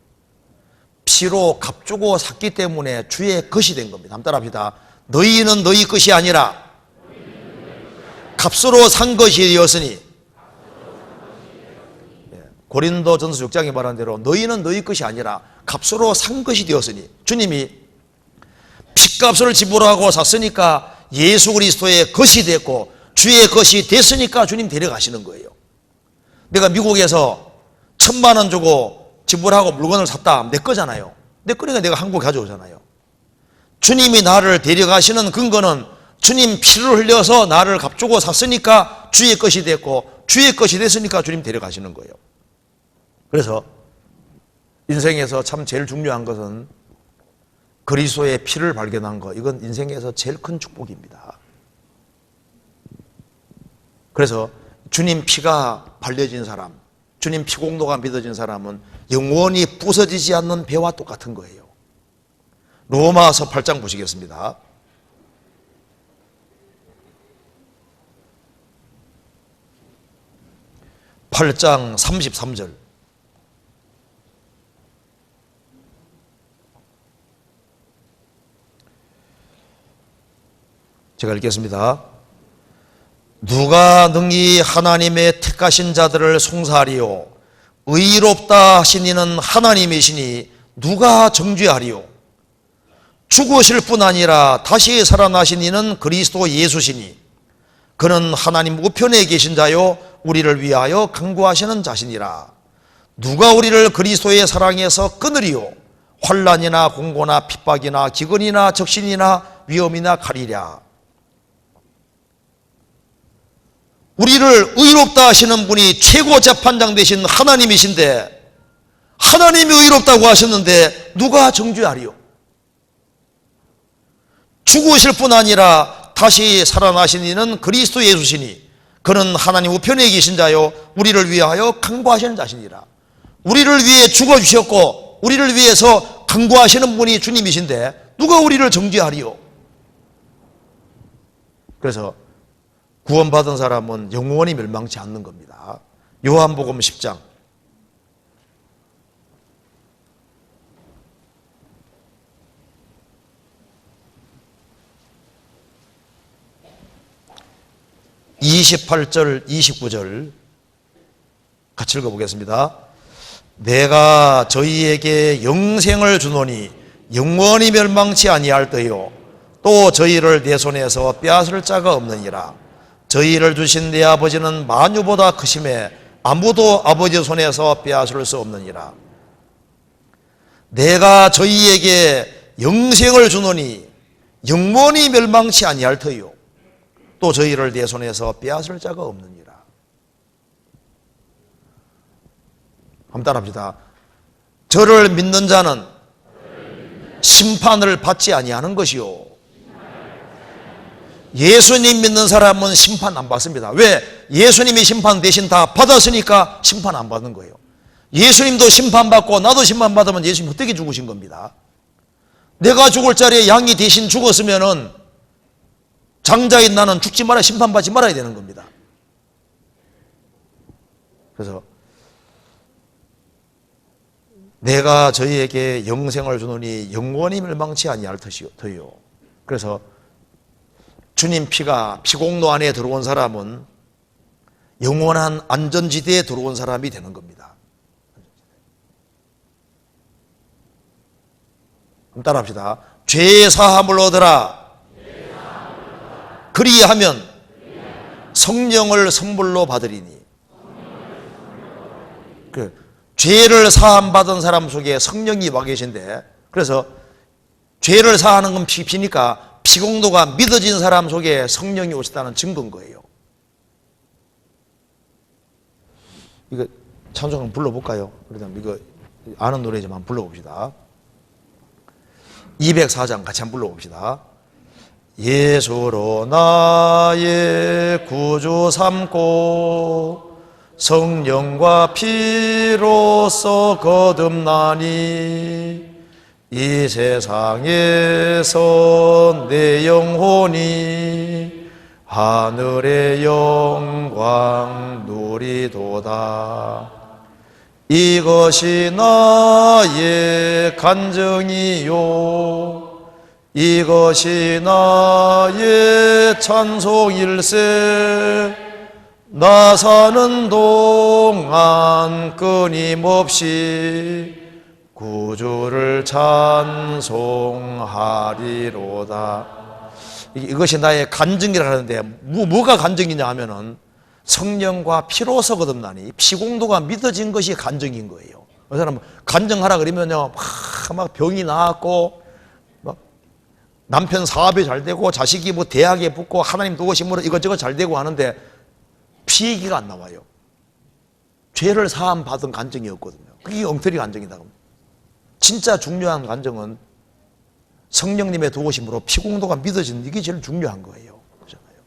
피로 값주고 샀기 때문에 주의 것이 된 겁니다. 한번 따라합시다. 너희는 너희 것이 아니라 값으로 산 것이 되었으니, 고린도전서 6장에 말한 대로 너희는 너희 것이 아니라 값으로 산 것이 되었으니, 주님이 핏값을 지불하고 샀으니까 예수 그리스도의 것이 됐고 주의 것이 됐으니까 주님 데려가시는 거예요. 내가 미국에서 1,000만 원 주고 지불하고 물건을 샀다, 내 거잖아요. 내 거니까 내가 한국에 가져오잖아요. 주님이 나를 데려가시는 근거는 주님 피를 흘려서 나를 값주고 샀으니까 주의 것이 됐고 주의 것이 됐으니까 주님 데려가시는 거예요. 그래서 인생에서 참 제일 중요한 것은 그리스도의 피를 발견한 것, 이건 인생에서 제일 큰 축복입니다. 그래서 주님 피가 발려진 사람, 주님 피공로가 믿어진 사람은 영원히 부서지지 않는 배와 똑같은 거예요. 로마서 8장 보시겠습니다. (8장) 33절. 제가 읽겠습니다. 누가 능히 하나님의 택하신 자들을 송사하리요? 의롭다 하신 이는 하나님이시니 누가 정죄하리요? 죽으실 뿐 아니라 다시 살아나신 이는 그리스도 예수시니 그는 하나님 우편에 계신 자요 우리를 위하여 간구하시는 자시니라. 누가 우리를 그리스도의 사랑에서 끊으리요? 환난이나 공고나 핍박이나 기근이나 적신이나 위험이나 칼이랴. 우리를 의롭다 하시는 분이 최고 재판장 되신 하나님이신데, 하나님이 의롭다고 하셨는데 누가 정죄하리요? 죽으실 뿐 아니라 다시 살아나신 이는 그리스도 예수시니 그는 하나님 우편에 계신 자요 우리를 위하여 간구하시는 자시니라. 우리를 위해 죽어주셨고 우리를 위해서 간구하시는 분이 주님이신데 누가 우리를 정죄하리요? 그래서 구원받은 사람은 영원히 멸망치 않는 겁니다. 요한복음 10장 28절 29절 같이 읽어보겠습니다. 내가 저희에게 영생을 주노니 영원히 멸망치 아니할 터요 또 저희를 내 손에서 빼앗을 자가 없느니라. 저희를 주신 내 아버지는 만유보다 크심에 아무도 아버지 손에서 빼앗을 수 없느니라. 내가 저희에게 영생을 주노니 영원히 멸망치 아니할 터요 또 저희를 내 손에서 빼앗을 자가 없느니라. 한번 따라합시다. 저를 믿는 자는 심판을 받지 아니하는 것이요. 예수님 믿는 사람은 심판 안 받습니다. 왜? 예수님이 심판 대신 다 받았으니까 심판 안 받는 거예요. 예수님도 심판받고 나도 심판받으면 예수님 어떻게 죽으신 겁니다. 내가 죽을 자리에 양이 대신 죽었으면은 장자인 나는 죽지 말아야, 심판받지 말아야 되는 겁니다. 그래서 내가 저희에게 영생을 주노니 영원히 멸망치 아니할 터이요. 그래서 주님 피가 피공로 안에 들어온 사람은 영원한 안전지대에 들어온 사람이 되는 겁니다. 한번 따라합시다. 죄의 사함을 얻으라. 그리하면 성령을 선물로 받으리니. 죄를 사함 받은 사람 속에 성령이 와 계신데, 그래서 죄를 사하는 건 피니까 피공로가 믿어진 사람 속에 성령이 오셨다는 증거인 거예요. 이거 찬송 한번 불러볼까요? 그러면 이거 아는 노래지만 불러봅시다. 204장 같이 한번 불러봅시다. 예수로 나의 구주 삼고 성령과 피로써 거듭나니 이 세상에서 내 영혼이 하늘의 영광 누리도다. 이것이 나의 간증이요 이것이 나의 찬송일세. 나 사는 동안 끊임없이 구주를 찬송하리로다. 이것이 나의 간증이라 하는데 뭐가 간증이냐 하면은 성령과 피로서 거듭나니 피공도가 믿어진 것이 간증인 거예요. 그 사람은 간증하라 그러면요 막 병이 나았고 막 남편 사업이 잘 되고 자식이 뭐 대학에 붙고 하나님 도우심으로 이것저것 잘 되고 하는데 피 얘기가 안 나와요. 죄를 사함 받은 간증이었거든요. 그게 엉터리 간증이다. 진짜 중요한 간증은 성령님의 도우심으로 피공도가 믿어지는 이게 제일 중요한 거예요. 그렇잖아요.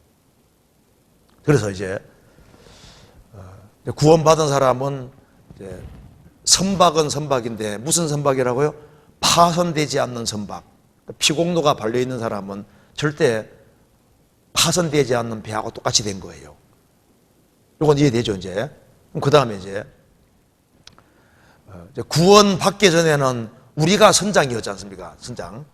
그래서 이제 구원받은 사람은 이제 선박은 선박인데 무슨 선박이라고요? 파손되지 않는 선박. 피공도가 발려있는 사람은 절대 파손되지 않는 배하고 똑같이 된 거예요. 이건 이해되죠, 이제? 그 다음에 이제 구원 받기 전에는 우리가 선장이었지 않습니까? 선장.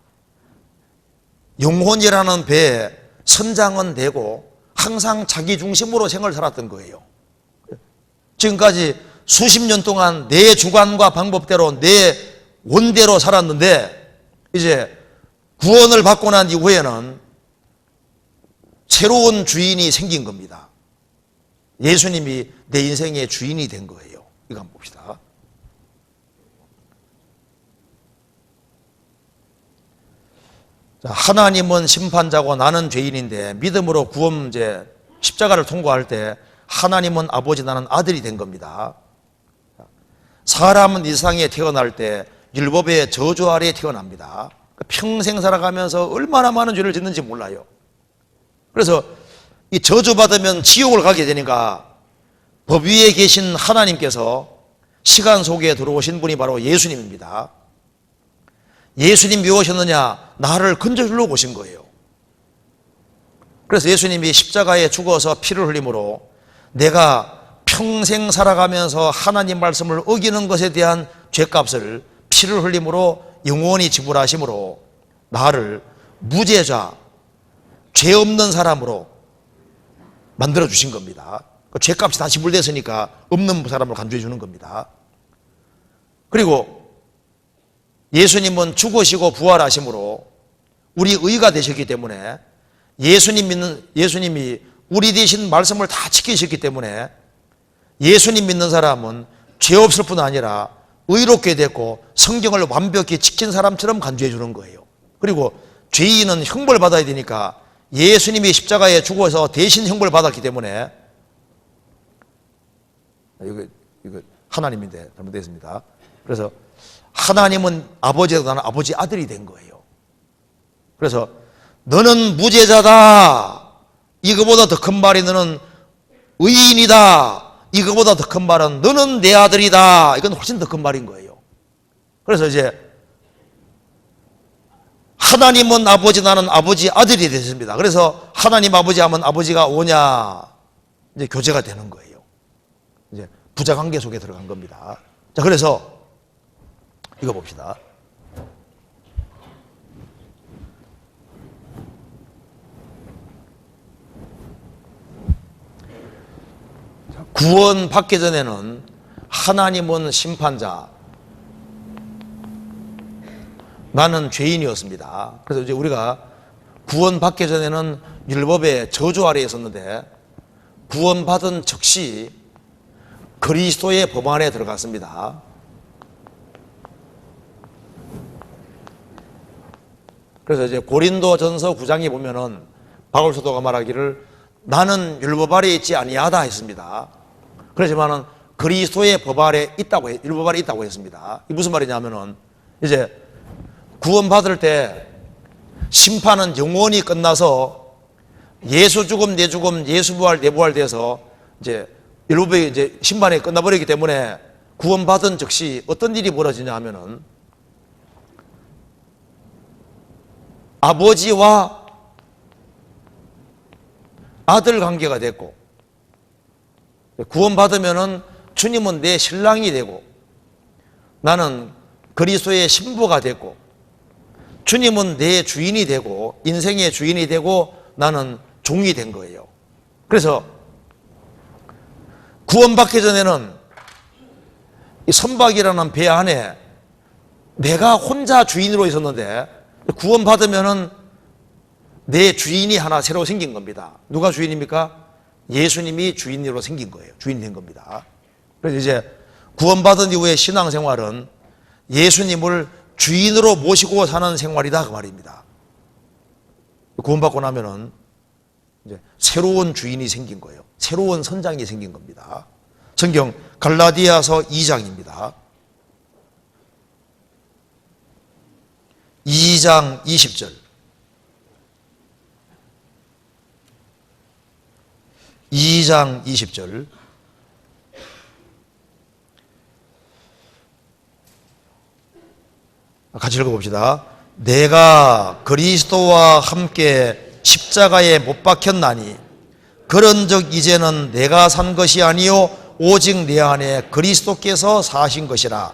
영혼이라는 배에 선장은 되고 항상 자기 중심으로 생을 살았던 거예요. 지금까지 수십 년 동안 내 주관과 방법대로 내 원대로 살았는데 이제 구원을 받고 난 이후에는 새로운 주인이 생긴 겁니다. 예수님이 내 인생의 주인이 된 거예요. 이거 한번 봅시다. 자, 하나님은 심판자고 나는 죄인인데 믿음으로 구원제 십자가를 통과할 때 하나님은 아버지 나는 아들이 된 겁니다. 사람은 이 세상에 태어날 때 율법의 저주 아래에 태어납니다. 평생 살아가면서 얼마나 많은 죄를 짓는지 몰라요. 그래서 이 저주받으면 지옥을 가게 되니까 법 위에 계신 하나님께서 시간 속에 들어오신 분이 바로 예수님입니다. 예수님 왜 오셨느냐? 나를 건져주려고 오신 거예요. 그래서 예수님이 십자가에 죽어서 피를 흘림으로 내가 평생 살아가면서 하나님 말씀을 어기는 것에 대한 죄값을 피를 흘림으로 영원히 지불하심으로 나를 무죄자, 죄 없는 사람으로 만들어 주신 겁니다. 죄값이 다 지불됐으니까 없는 사람을 간주해 주는 겁니다. 그리고 예수님은 죽으시고 부활하심으로 우리 의가 되셨기 때문에 예수님이 우리 대신 말씀을 다 지키셨기 때문에 예수님 믿는 사람은 죄 없을 뿐 아니라 의롭게 됐고 성경을 완벽히 지킨 사람처럼 간주해 주는 거예요. 그리고 죄인은 형벌 받아야 되니까 예수님이 십자가에 죽어서 대신 형벌 받았기 때문에 이거 하나님인데 잘못됐습니다. 그래서 하나님은 아버지고 나는 아버지 아들이 된 거예요. 그래서 너는 무죄자다. 이거보다 더 큰 말이 너는 의인이다. 이거보다 더 큰 말은 너는 내 아들이다. 이건 훨씬 더 큰 말인 거예요. 그래서 이제 하나님은 아버지 나는 아버지 아들이 됐습니다. 그래서 하나님 아버지 하면 아버지가 오냐 이제 교제가 되는 거예요. 이제 부자관계 속에 들어간 겁니다. 자, 그래서 이거 봅시다. 구원 받기 전에는 하나님은 심판자, 나는 죄인이었습니다. 그래서 이제 우리가 구원 받기 전에는 율법의 저주 아래에 있었는데 구원 받은 즉시 그리스도의 법 안에 들어갔습니다. 그래서 이제 고린도전서 9장에 보면은 바울 사도가 말하기를 나는 율법 아래에 있지 아니하다 했습니다. 그렇지만은 그리스도의 법 아래 있다고 율법 아래 있다고 했습니다. 이게 무슨 말이냐면은 이제 구원받을 때 심판은 영원히 끝나서 예수 죽음 내 죽음 예수 부활 내 부활 돼서 이제 율법의 이제 심판이 끝나버리기 때문에 구원받은 즉시 어떤 일이 벌어지냐 하면은 아들 관계가 됐고, 구원받으면은 주님은 내 신랑이 되고, 나는 그리스도의 신부가 됐고, 주님은 내 주인이 되고, 인생의 주인이 되고, 나는 종이 된 거예요. 그래서 구원받기 전에는 이 선박이라는 배 안에 내가 혼자 주인으로 있었는데, 구원받으면은 내 주인이 하나 새로 생긴 겁니다. 누가 주인입니까? 예수님이 주인으로 생긴 거예요. 주인이 된 겁니다. 그래서 이제 구원받은 이후의 신앙생활은 예수님을 주인으로 모시고 사는 생활이다 그 말입니다. 구원받고 나면은 이제 새로운 주인이 생긴 거예요. 새로운 선장이 생긴 겁니다. 성경 갈라디아서 2장입니다. 2장 20절. 2장 20절. 같이 읽어봅시다. 내가 그리스도와 함께 십자가에 못 박혔나니 그런즉 이제는 내가 산 것이 아니요 오직 내 안에 그리스도께서 사신 것이라.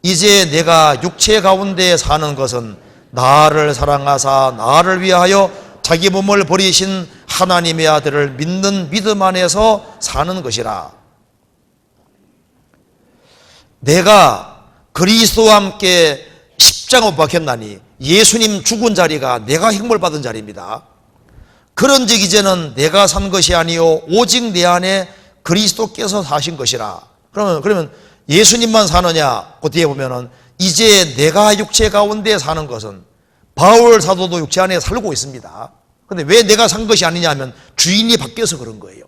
이제 내가 육체 가운데 사는 것은 나를 사랑하사 나를 위하여 자기 몸을 버리신 하나님의 아들을 믿는 믿음 안에서 사는 것이라. 내가 그리스도와 함께 십자가 못 박혔나니 예수님 죽은 자리가 내가 형벌 받은 자리입니다. 그런즉 이제는 내가 산 것이 아니요 오직 내 안에 그리스도께서 사신 것이라. 그러면 예수님만 사느냐? 그 뒤에 보면은 이제 내가 육체 가운데 사는 것은, 바울 사도도 육체 안에 살고 있습니다. 근데 왜 내가 산 것이 아니냐 하면 주인이 바뀌어서 그런 거예요.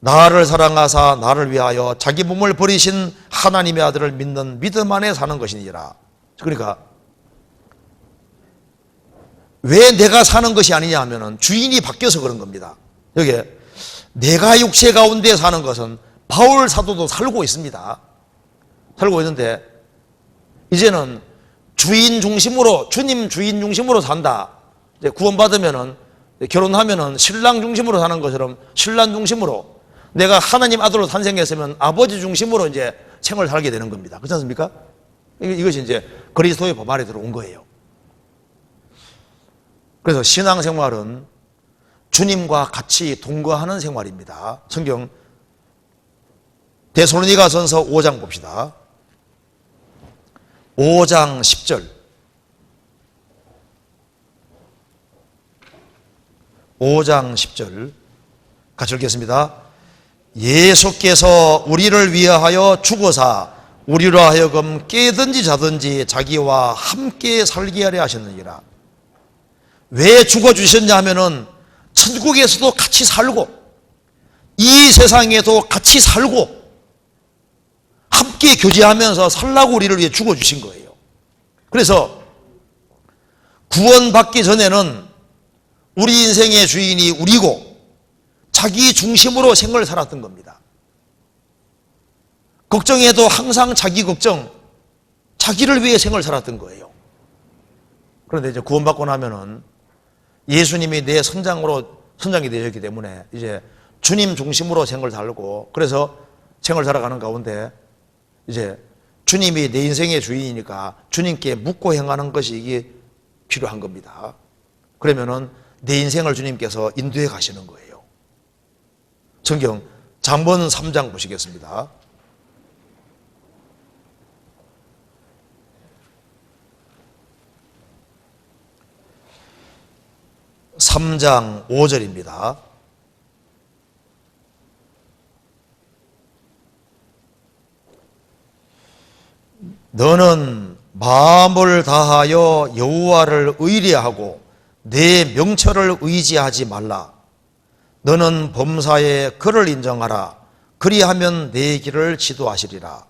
나를 사랑하사 나를 위하여 자기 몸을 버리신 하나님의 아들을 믿는 믿음 안에 사는 것이니라. 그러니까 왜 내가 사는 것이 아니냐 하면 주인이 바뀌어서 그런 겁니다. 여기 내가 육체 가운데 사는 것은 바울 사도도 살고 있습니다. 살고 있는데 이제는 주인 중심으로, 주님 주인 중심으로 산다. 이제 구원받으면은, 결혼하면은 신랑 중심으로 사는 것처럼 신랑 중심으로, 내가 하나님 아들로 탄생했으면 아버지 중심으로 이제 생을 살게 되는 겁니다. 그렇지 않습니까? 이것이 이제 그리스도의 법 안에 들어온 거예요. 그래서 신앙생활은 주님과 같이 동거하는 생활입니다. 성경 데살로니가전서 5장 봅시다. 5장 10절. 5장 10절 같이 읽겠습니다. 예수께서 우리를 위하여 죽으사 우리로 하여금 깨든지 자든지 자기와 함께 살게 하려 하셨느니라. 왜 죽어주셨냐 하면은 천국에서도 같이 살고 이 세상에도 같이 살고 함께 교제하면서 살라고 우리를 위해 죽어주신 거예요. 그래서 구원받기 전에는 우리 인생의 주인이 우리고 자기 중심으로 생을 살았던 겁니다. 걱정해도 항상 자기 걱정, 자기를 위해 생을 살았던 거예요. 그런데 이제 구원받고 나면은 예수님이 내 선장이 되셨기 때문에 이제 주님 중심으로 생을 살고, 그래서 생을 살아가는 가운데 이제 주님이 내 인생의 주인이니까 주님께 묻고 행하는 것이 이게 필요한 겁니다. 그러면은 내 인생을 주님께서 인도해 가시는 거예요. 성경 잠언 3장 보시겠습니다. 3장 5절입니다. 너는 마음을 다하여 여호와를 의뢰하고 내 명철을 의지하지 말라. 너는 범사에 그를 인정하라. 그리하면 내 길을 지도하시리라.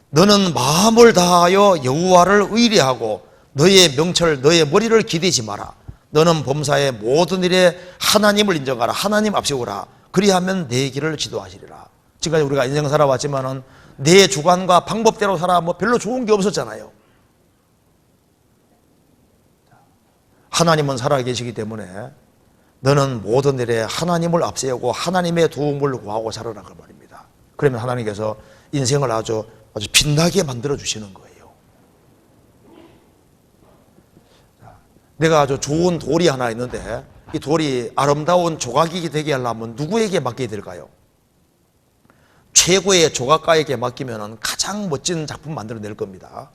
너는 마음을 다하여 여호와를 의뢰하고 너의 명철, 너의 머리를 기대지 마라. 너는 범사의 모든 일에 하나님을 인정하라. 하나님 앞세우라. 그리하면 내 길을 지도하시리라. 지금까지 우리가 인생 살아왔지만은 내 주관과 방법대로 살아 뭐 별로 좋은 게 없었잖아요. 하나님은 살아계시기 때문에 너는 모든 일에 하나님을 앞세우고 하나님의 도움을 구하고 살아라 그 말입니다. 그러면 하나님께서 인생을 아주 빛나게 만들어 주시는 거예요. 내가 아주 좋은 돌이 하나 있는데 이 돌이 아름다운 조각이 되게 하려면 누구에게 맡겨야 될까요? 최고의 조각가에게 맡기면 가장 멋진 작품 만들어낼 겁니다.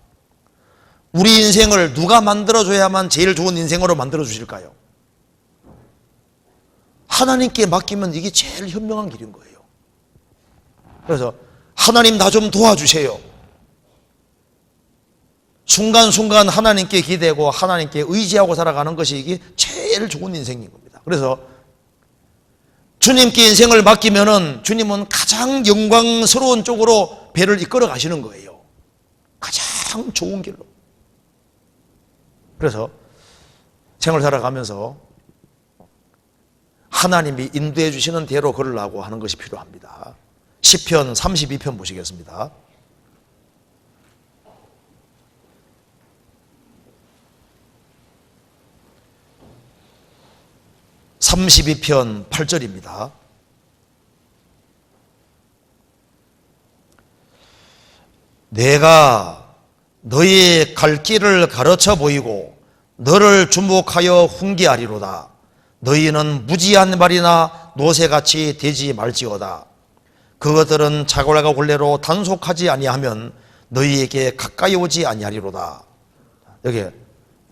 우리 인생을 누가 만들어줘야만 제일 좋은 인생으로 만들어 주실까요? 하나님께 맡기면 이게 제일 현명한 길인 거예요. 그래서 하나님 나 좀 도와주세요. 순간순간 하나님께 기대고 하나님께 의지하고 살아가는 것이 이게 제일 좋은 인생인 겁니다. 그래서 주님께 인생을 맡기면은 주님은 가장 영광스러운 쪽으로 배를 이끌어 가시는 거예요. 가장 좋은 길로. 그래서 생을 살아가면서 하나님이 인도해 주시는 대로 걸으려고 하는 것이 필요합니다. 시편 32편 보시겠습니다. 32편 8절입니다. 내가 너의 갈 길을 가르쳐 보이고 너를 주목하여 훈계하리로다. 너희는 무지한 말이나 노새같이 되지 말지어다. 그것들은 자골과 굴레로 단속하지 아니하면 너희에게 가까이 오지 아니하리로다. 여기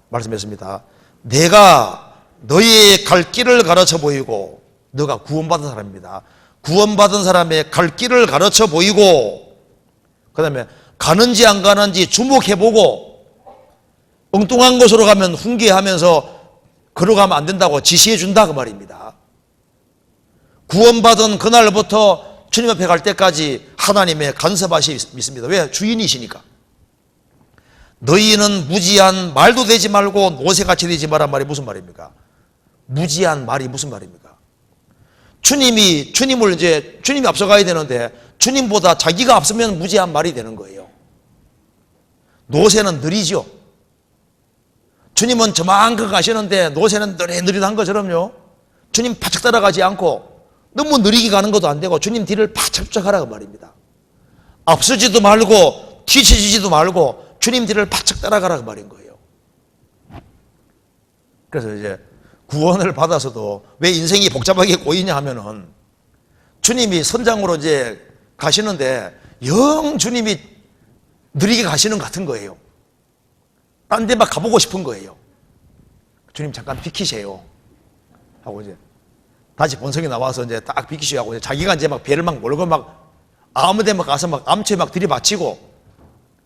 말씀했습니다. 내가 너희의 갈 길을 가르쳐 보이고, 너가 구원받은 사람입니다. 구원받은 사람의 갈 길을 가르쳐 보이고, 그 다음에 가는지 안 가는지 주목해보고, 엉뚱한 곳으로 가면 훈계하면서 걸어가면 안 된다고 지시해 준다 그 말입니다. 구원받은 그날부터 주님 앞에 갈 때까지 하나님의 간섭하심이 있습니다. 왜? 주인이시니까. 너희는 무지한 말도 되지 말고 노새같이 되지 말란 말이 무슨 말입니까? 무지한 말이 무슨 말입니까? 주님이 앞서가야 되는데 주님보다 자기가 앞서면 무지한 말이 되는 거예요. 노새는 느리죠. 주님은 저만큼 가시는데 노새는 느릿느릿한 것처럼요. 주님 바짝 따라가지 않고 너무 느리게 가는 것도 안 되고 주님 뒤를 바짝 쫓아가라 그 말입니다. 앞서지도 말고 뒤처지지도 말고 주님 뒤를 바짝 따라가라 그 말인 거예요. 그래서 이제 구원을 받아서도 왜 인생이 복잡하게 꼬이냐 하면은 주님이 선장으로 이제 가시는데 영 주님이 느리게 가시는 것 같은 거예요. 딴 데 막 가보고 싶은 거예요. 주님 잠깐 비키세요 하고 이제 다시 본성이 나와서 이제 딱 비키시고 하고 자기가 이제 막 배를 막 몰고 막 아무 데 막 가서 막 암초에 막 들이받치고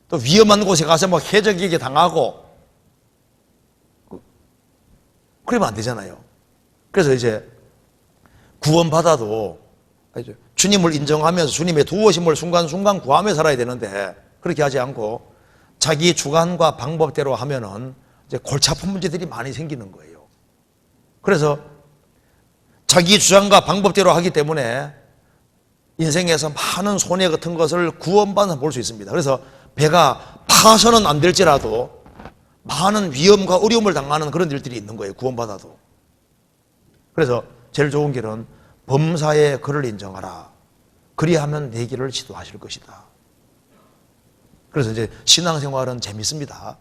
또 위험한 곳에 가서 막 해적에게 당하고 그러면 안 되잖아요. 그래서 이제 구원받아도 주님을 인정하면서 주님의 도우심을 순간순간 구하며 살아야 되는데 그렇게 하지 않고 자기 주관과 방법대로 하면은 이제 골치 아픈 문제들이 많이 생기는 거예요. 그래서 자기 주장과 방법대로 하기 때문에 인생에서 많은 손해 같은 것을 구원받아서 볼 수 있습니다. 그래서 배가 파서는 안 될지라도 많은 위험과 어려움을 당하는 그런 일들이 있는 거예요. 구원받아도. 그래서 제일 좋은 길은 범사의 그를 인정하라. 그리하면 내 길을 지도하실 것이다. 그래서 이제 신앙생활은 재밌습니다.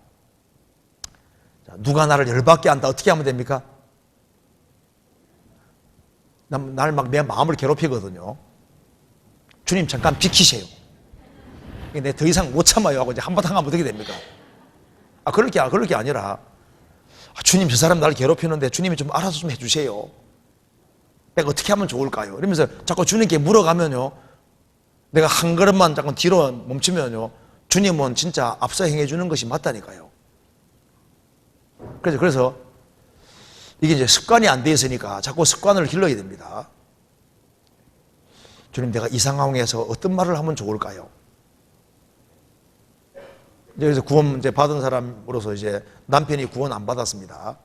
누가 나를 열받게 한다. 어떻게 하면 됩니까? 날 막 내 마음을 괴롭히거든요. 주님 잠깐 비키세요. 내 더 이상 못 참아요 하고 이제 한바탕 하면 어떻게 됩니까? 그럴 게 아니라 주님 저 사람 나를 괴롭히는데 주님이 좀 알아서 좀 해주세요. 내가 어떻게 하면 좋을까요? 이러면서 자꾸 주님께 물어가면요. 내가 한 걸음만 잠깐 뒤로 멈추면요. 주님은 진짜 앞서 행해주는 것이 맞다니까요. 그래서 이게 이제 습관이 안 돼 있으니까 자꾸 습관을 길러야 됩니다. 주님 내가 이 상황에서 어떤 말을 하면 좋을까요? 그래서 구원 이제 받은 사람으로서 이제 남편이 구원 안 받았습니다.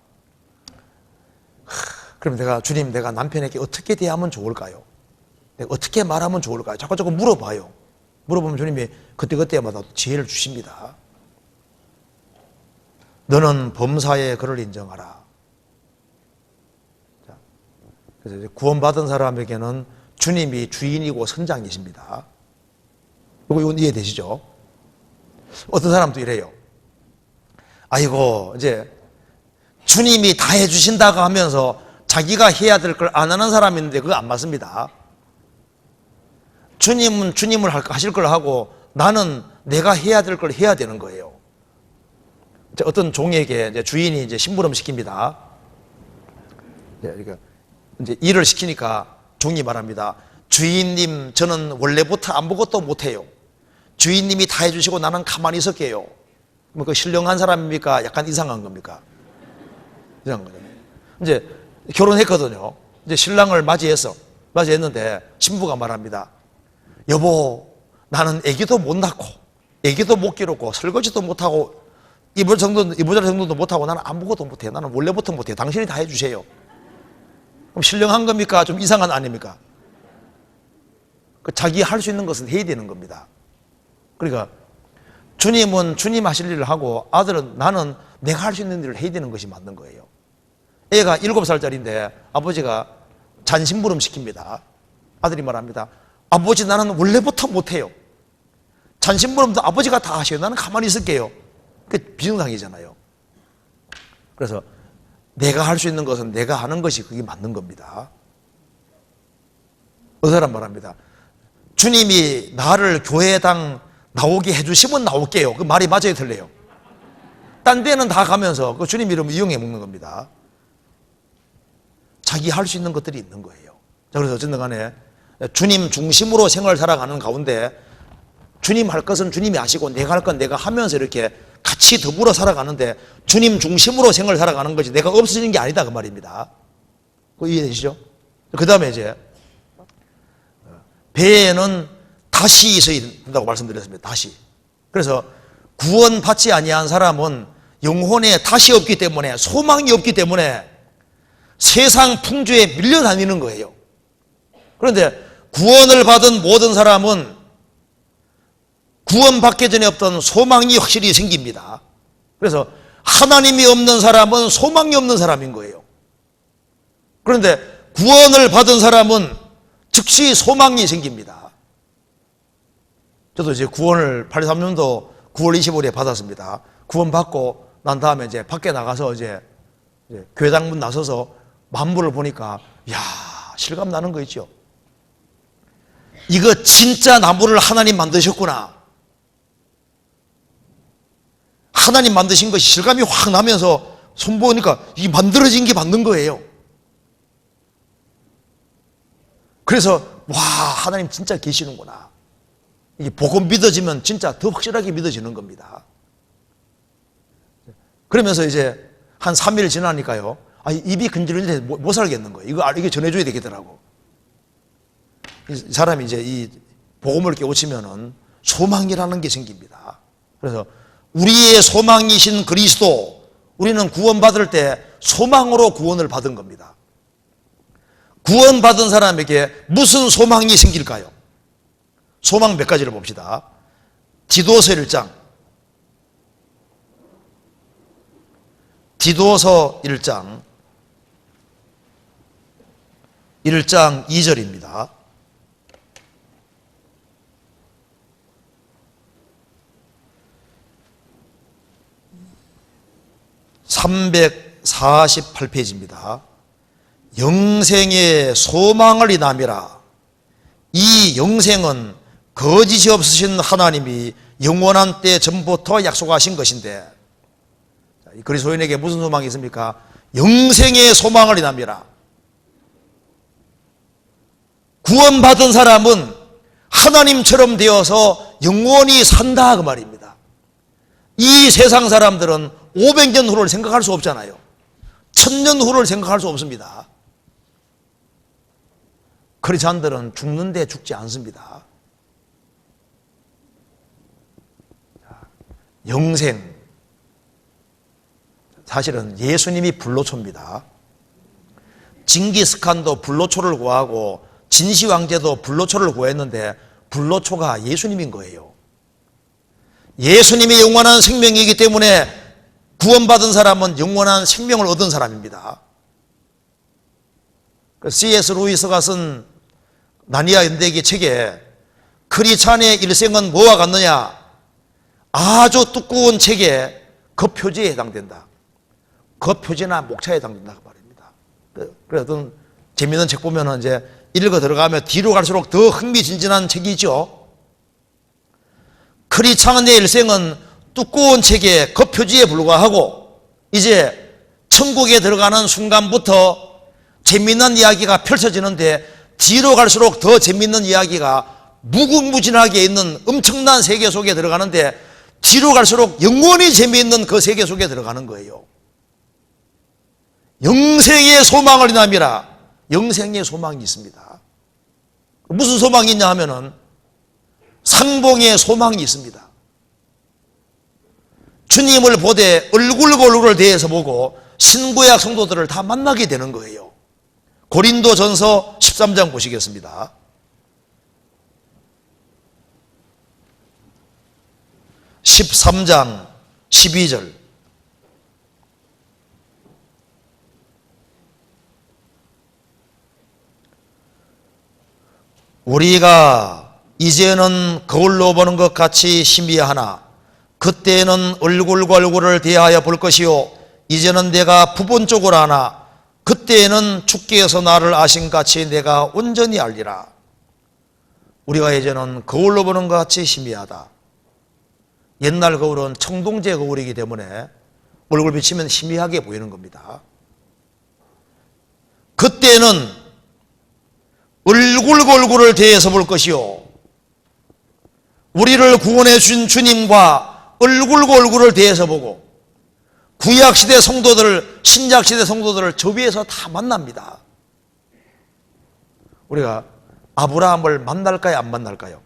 그럼 내가 남편에게 어떻게 대하면 좋을까요? 내가 어떻게 말하면 좋을까요? 자꾸 물어봐요. 물어보면 주님이 그때그때마다 지혜를 주십니다. 너는 범사의 그를 인정하라. 그래서 구원받은 사람에게는 주님이 주인이고 선장이십니다. 이건 이해되시죠? 어떤 사람도 이래요. 아이고, 이제 주님이 다 해주신다고 하면서 자기가 해야 될 걸 안 하는 사람이 있는데 그거 안 맞습니다. 주님은 주님을 하실 걸 하고 나는 내가 해야 될 걸 해야 되는 거예요. 어떤 종에게 이제 주인이 이제 심부름 시킵니다. 그러니까 이제 일을 시키니까 종이 말합니다. 주인님, 저는 원래부터 아무것도 못해요. 주인님이 다 해주시고 나는 가만히 있을게요. 뭐 그 신령한 사람입니까? 약간 이상한 겁니까? 이상한 거죠. 이제 결혼했거든요. 이제 신랑을 맞이했는데 신부가 말합니다. 여보, 나는 아기도 못 낳고, 아기도 못 기르고, 설거지도 못하고, 이모작 정도도 못하고, 나는 아무것도 못해. 나는 원래부터 못해. 당신이 다 해주세요. 그럼 신령한 겁니까? 좀 이상한 아닙니까? 자기 할 수 있는 것은 해야 되는 겁니다. 그러니까 주님은 주님 하실 일을 하고 아들은 나는 내가 할 수 있는 일을 해야 되는 것이 맞는 거예요. 애가 7살짜리인데 아버지가 잔심부름 시킵니다. 아들이 말합니다. 아버지, 나는 원래부터 못해요. 잔심부름도 아버지가 다 하셔요. 나는 가만히 있을게요. 그게 비정상이잖아요. 그래서 내가 할 수 있는 것은 내가 하는 것이 그게 맞는 겁니다. 어떤 사람 말합니다. 주님이 나를 교회당 나오게 해주시면 나올게요. 그 말이 맞아야 틀려요. 딴 데는 다 가면서 그 주님 이름 이용해 먹는 겁니다. 자기 할 수 있는 것들이 있는 거예요. 자, 그래서 어쨌든 간에 주님 중심으로 생활을 살아가는 가운데 주님 할 것은 주님이 하시고 내가 할 건 내가 하면서 이렇게 같이 더불어 살아가는데 주님 중심으로 생활을 살아가는 거지 내가 없어지는 게 아니다 그 말입니다. 그거 이해되시죠? 그 다음에 이제 배에는 다시 있어야 된다고 말씀드렸습니다. 다시. 그래서 구원받지 아니한 사람은 영혼에 다시 없기 때문에 소망이 없기 때문에 세상 풍조에 밀려다니는 거예요. 그런데 구원을 받은 모든 사람은 구원받기 전에 없던 소망이 확실히 생깁니다. 그래서 하나님이 없는 사람은 소망이 없는 사람인 거예요. 그런데 구원을 받은 사람은 즉시 소망이 생깁니다. 저도 이제 구원을 83년도 9월 25일에 받았습니다. 구원 받고 난 다음에 이제 밖에 나가서 이제 교회당 문 나서서 만물을 보니까 야, 실감 나는 거 있죠. 이거 진짜 나무를 하나님 만드셨구나. 하나님 만드신 것이 실감이 확 나면서 손보니까 이 만들어진 게 맞는 거예요. 그래서 와, 하나님 진짜 계시는구나. 이게 복음 믿어지면 진짜 더 확실하게 믿어지는 겁니다. 그러면서 이제 한 3일 지나니까요. 입이 근질근질해서 못 살겠는 거예요. 이게 전해줘야 되겠더라고. 이 사람이 이제 이 복음을 깨우치면은 소망이라는 게 생깁니다. 그래서 우리의 소망이신 그리스도, 우리는 구원받을 때 소망으로 구원을 받은 겁니다. 구원받은 사람에게 무슨 소망이 생길까요? 소망 몇 가지를 봅시다. 디도서 1장. 디도서 1장 2절입니다. (348페이지입니다) 영생의 소망을 이남이라. 이 영생은 거짓이 없으신 하나님이 영원한 때 전부터 약속하신 것인데, 그리스도인에게 무슨 소망이 있습니까? 영생의 소망을 이남이라. 구원받은 사람은 하나님처럼 되어서 영원히 산다 그 말입니다. 이 세상 사람들은 500년 후를 생각할 수 없잖아요. 1000년 후를 생각할 수 없습니다. 크리스찬들은 죽는데 죽지 않습니다. 영생, 사실은 예수님이 불로초입니다. 징기스칸도 불로초를 구하고 진시황제도 불로초를 구했는데 불로초가 예수님인 거예요. 예수님이 영원한 생명이기 때문에 구원받은 사람은 영원한 생명을 얻은 사람입니다. C.S. 루이스가 쓴 나니아 연대기 책에 크리스찬의 일생은 뭐와 같느냐? 아주 두꺼운 책에 겉표지에 해당된다. 겉표지나 목차에 해당된다고 말입니다. 그래서 어떤 재미있는 책 보면은 이제 읽어 들어가면 뒤로 갈수록 더 흥미진진한 책이죠. 크리스찬의 일생은 두꺼운 책에 겉표지에 불과하고 이제 천국에 들어가는 순간부터 재미있는 이야기가 펼쳐지는데 뒤로 갈수록 더 재미있는 이야기가 무궁무진하게 있는 엄청난 세계 속에 들어가는데 뒤로 갈수록 영원히 재미있는 그 세계 속에 들어가는 거예요. 영생의 소망을 인함이라. 영생의 소망이 있습니다. 무슨 소망이 있냐 하면은 상봉의 소망이 있습니다. 주님을 보되 얼굴과 얼굴을 대해서 보고 신구약 성도들을 다 만나게 되는 거예요. 고린도전서 13장 보시겠습니다. 13장 12절. 우리가 이제는 거울로 보는 것 같이 희미하나 그때는 얼굴과 얼굴을 대하여 볼 것이요 이제는 내가 부분적으로 하나 그때에는 주께서 나를 아신 같이 내가 온전히 알리라. 우리가 이제는 거울로 보는 것 같이 희미하다. 옛날 거울은 청동제 거울이기 때문에 얼굴 비치면 희미하게 보이는 겁니다. 그때는 얼굴과 얼굴을 대해서 볼 것이요 우리를 구원해 준 주님과 얼굴과 얼굴을 대해서 보고 구약시대 성도들을 신약시대 성도들을 저 위에서 다 만납니다. 우리가 아브라함을 만날까요 안 만날까요?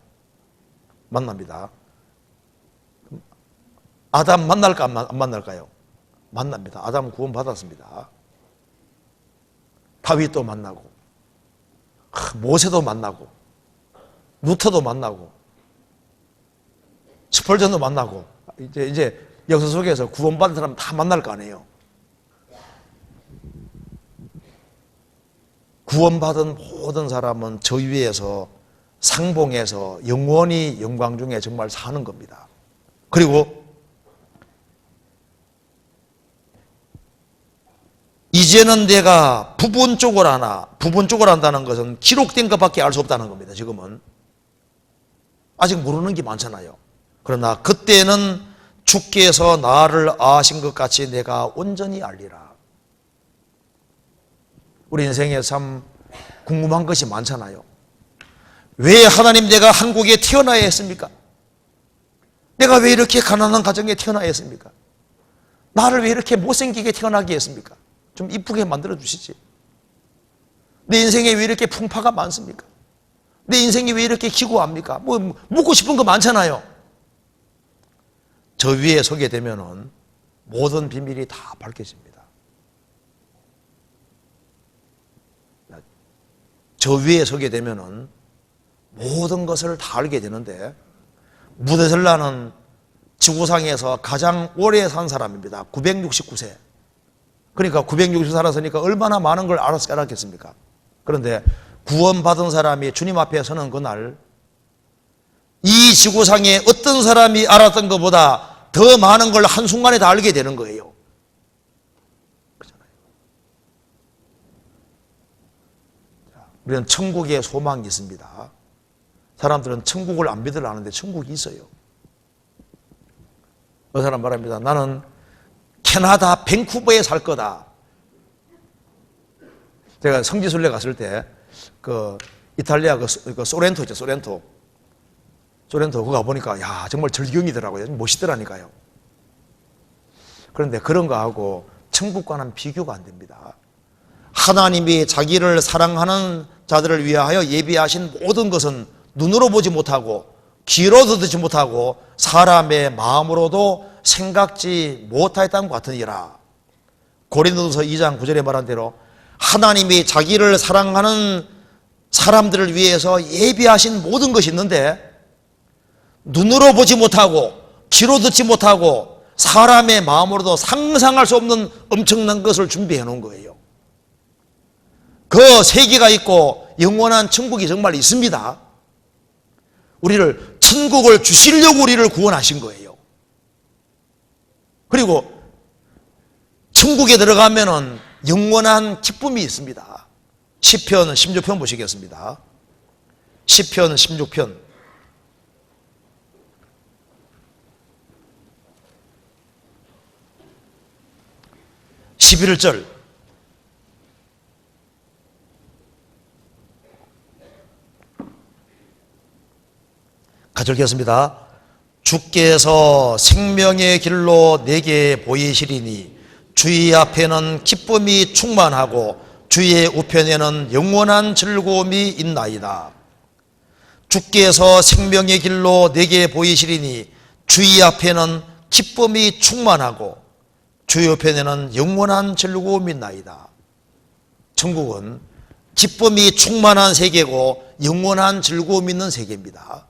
만납니다. 아담 만날까 안 만날까요? 만납니다. 아담은 구원 받았습니다. 다윗도 만나고 모세도 만나고 루터도 만나고 스펄전도 만나고 이제 역사 속에서 구원받은 사람 다 만날 거 아니에요. 구원받은 모든 사람은 저 위에서 상봉해서 영원히 영광 중에 정말 사는 겁니다. 그리고 이제는 내가 부분적으로 하나, 부분적으로 한다는 것은 기록된 것밖에 알 수 없다는 겁니다. 지금은 아직 모르는 게 많잖아요. 그러나 그때는 주께서 나를 아신 것 같이 내가 온전히 알리라. 우리 인생에 참 궁금한 것이 많잖아요. 왜 하나님 내가 한국에 태어나야 했습니까? 내가 왜 이렇게 가난한 가정에 태어나야 했습니까? 나를 왜 이렇게 못생기게 태어나게 했습니까? 좀 이쁘게 만들어 주시지. 내 인생에 왜 이렇게 풍파가 많습니까? 내 인생이 왜 이렇게 기구합니까? 뭐 묻고 싶은 거 많잖아요. 저 위에 서게 되면은 모든 비밀이 다 밝혀집니다. 저 위에 서게 되면은 모든 것을 다 알게 되는데 무드셀라는 지구상에서 가장 오래 산 사람입니다. 969세. 그러니까 960세 살았으니까 얼마나 많은 걸 알았겠습니까? 그런데 구원받은 사람이 주님 앞에 서는 그날 이 지구상에 어떤 사람이 알았던 것보다 더 많은 걸 한순간에 다 알게 되는 거예요. 그렇잖아요. 우리는 천국에 소망이 있습니다. 사람들은 천국을 안 믿으려 하는데 천국이 있어요. 그 사람 말합니다. 나는 캐나다 밴쿠버에 살 거다. 제가 성지순례 갔을 때 그 이탈리아 그 소렌토 있죠. 소렌토 거기 가보니까 야 정말 절경이더라고요. 멋있더라니까요. 그런데 그런 거하고 천국과는 비교가 안 됩니다. 하나님이 자기를 사랑하는 자들을 위하여 예비하신 모든 것은 눈으로 보지 못하고 귀로도 듣지 못하고 사람의 마음으로도 생각지 못하였다는 것 같으니라. 고린도서 2장 9절에 말한 대로 하나님이 자기를 사랑하는 사람들을 위해서 예비하신 모든 것이 있는데 눈으로 보지 못하고 귀로 듣지 못하고 사람의 마음으로도 상상할 수 없는 엄청난 것을 준비해 놓은 거예요. 그 세계가 있고 영원한 천국이 정말 있습니다. 우리를 천국을 주시려고 우리를 구원하신 거예요. 그리고 천국에 들어가면은 영원한 기쁨이 있습니다. 시편 16편 보시겠습니다. 시편 16편 11절 같이 읽겠습니다. 주께서 생명의 길로 내게 보이시리니 주의 앞에는 기쁨이 충만하고 주의 우편에는 영원한 즐거움이 있나이다. 주께서 생명의 길로 내게 보이시리니 주의 앞에는 기쁨이 충만하고 주의 우편에는 영원한 즐거움이 있나이다. 천국은 기쁨이 충만한 세계고 영원한 즐거움이 있는 세계입니다.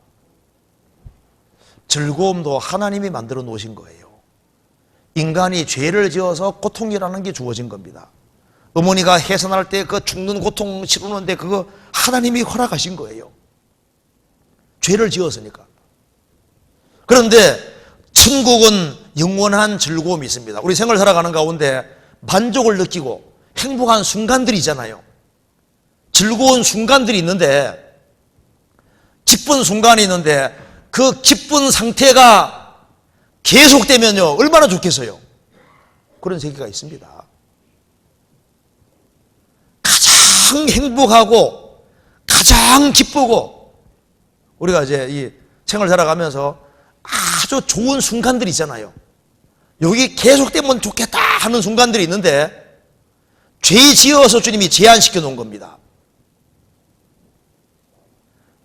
즐거움도 하나님이 만들어 놓으신 거예요. 인간이 죄를 지어서 고통이라는 게 주어진 겁니다. 어머니가 해산할 때 그 죽는 고통 치르는데 그거 하나님이 허락하신 거예요. 죄를 지었으니까. 그런데 천국은 영원한 즐거움이 있습니다. 우리 생을 살아가는 가운데 만족을 느끼고 행복한 순간들이 있잖아요. 즐거운 순간들이 있는데, 기쁜 순간이 있는데 그 기쁜 상태가 계속되면요 얼마나 좋겠어요. 그런 세계가 있습니다. 가장 행복하고 가장 기쁘고 우리가 이제 이 생을 살아가면서 아주 좋은 순간들이 있잖아요. 여기 계속되면 좋겠다 하는 순간들이 있는데 죄 지어서 주님이 제한시켜 놓은 겁니다.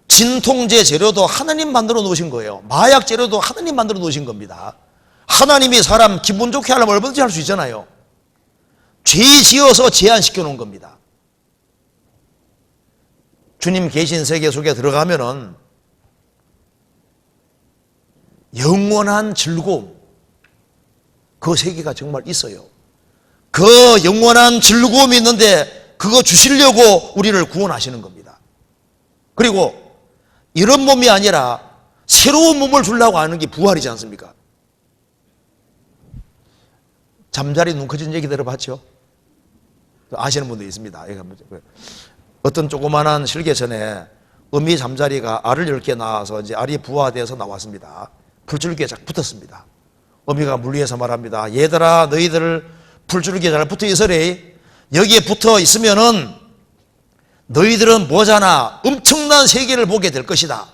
진통제 재료도 하나님 만들어 놓으신 거예요. 마약 재료도 하나님 만들어 놓으신 겁니다. 하나님이 사람 기분 좋게 하려면 얼마든지 할 수 있잖아요. 죄 지어서 제한시켜 놓은 겁니다. 주님 계신 세계 속에 들어가면은 영원한 즐거움, 그 세계가 정말 있어요. 그 영원한 즐거움이 있는데 그거 주시려고 우리를 구원하시는 겁니다. 그리고 이런 몸이 아니라 새로운 몸을 주려고 하는 게 부활이지 않습니까? 잠자리 눈 커진 얘기 들어봤죠? 아시는 분도 있습니다. 어떤 조그만한 실개천에 어미 잠자리가 알을 10개 낳아서 이제 알이 부화돼서 나왔습니다. 불줄기에 쫙 붙었습니다. 어미가 물 위에서 말합니다. 얘들아, 너희들 불줄기에 잘 붙어 있으래. 여기에 붙어 있으면은 너희들은 뭐잖아, 엄청난 세계를 보게 될 것이다.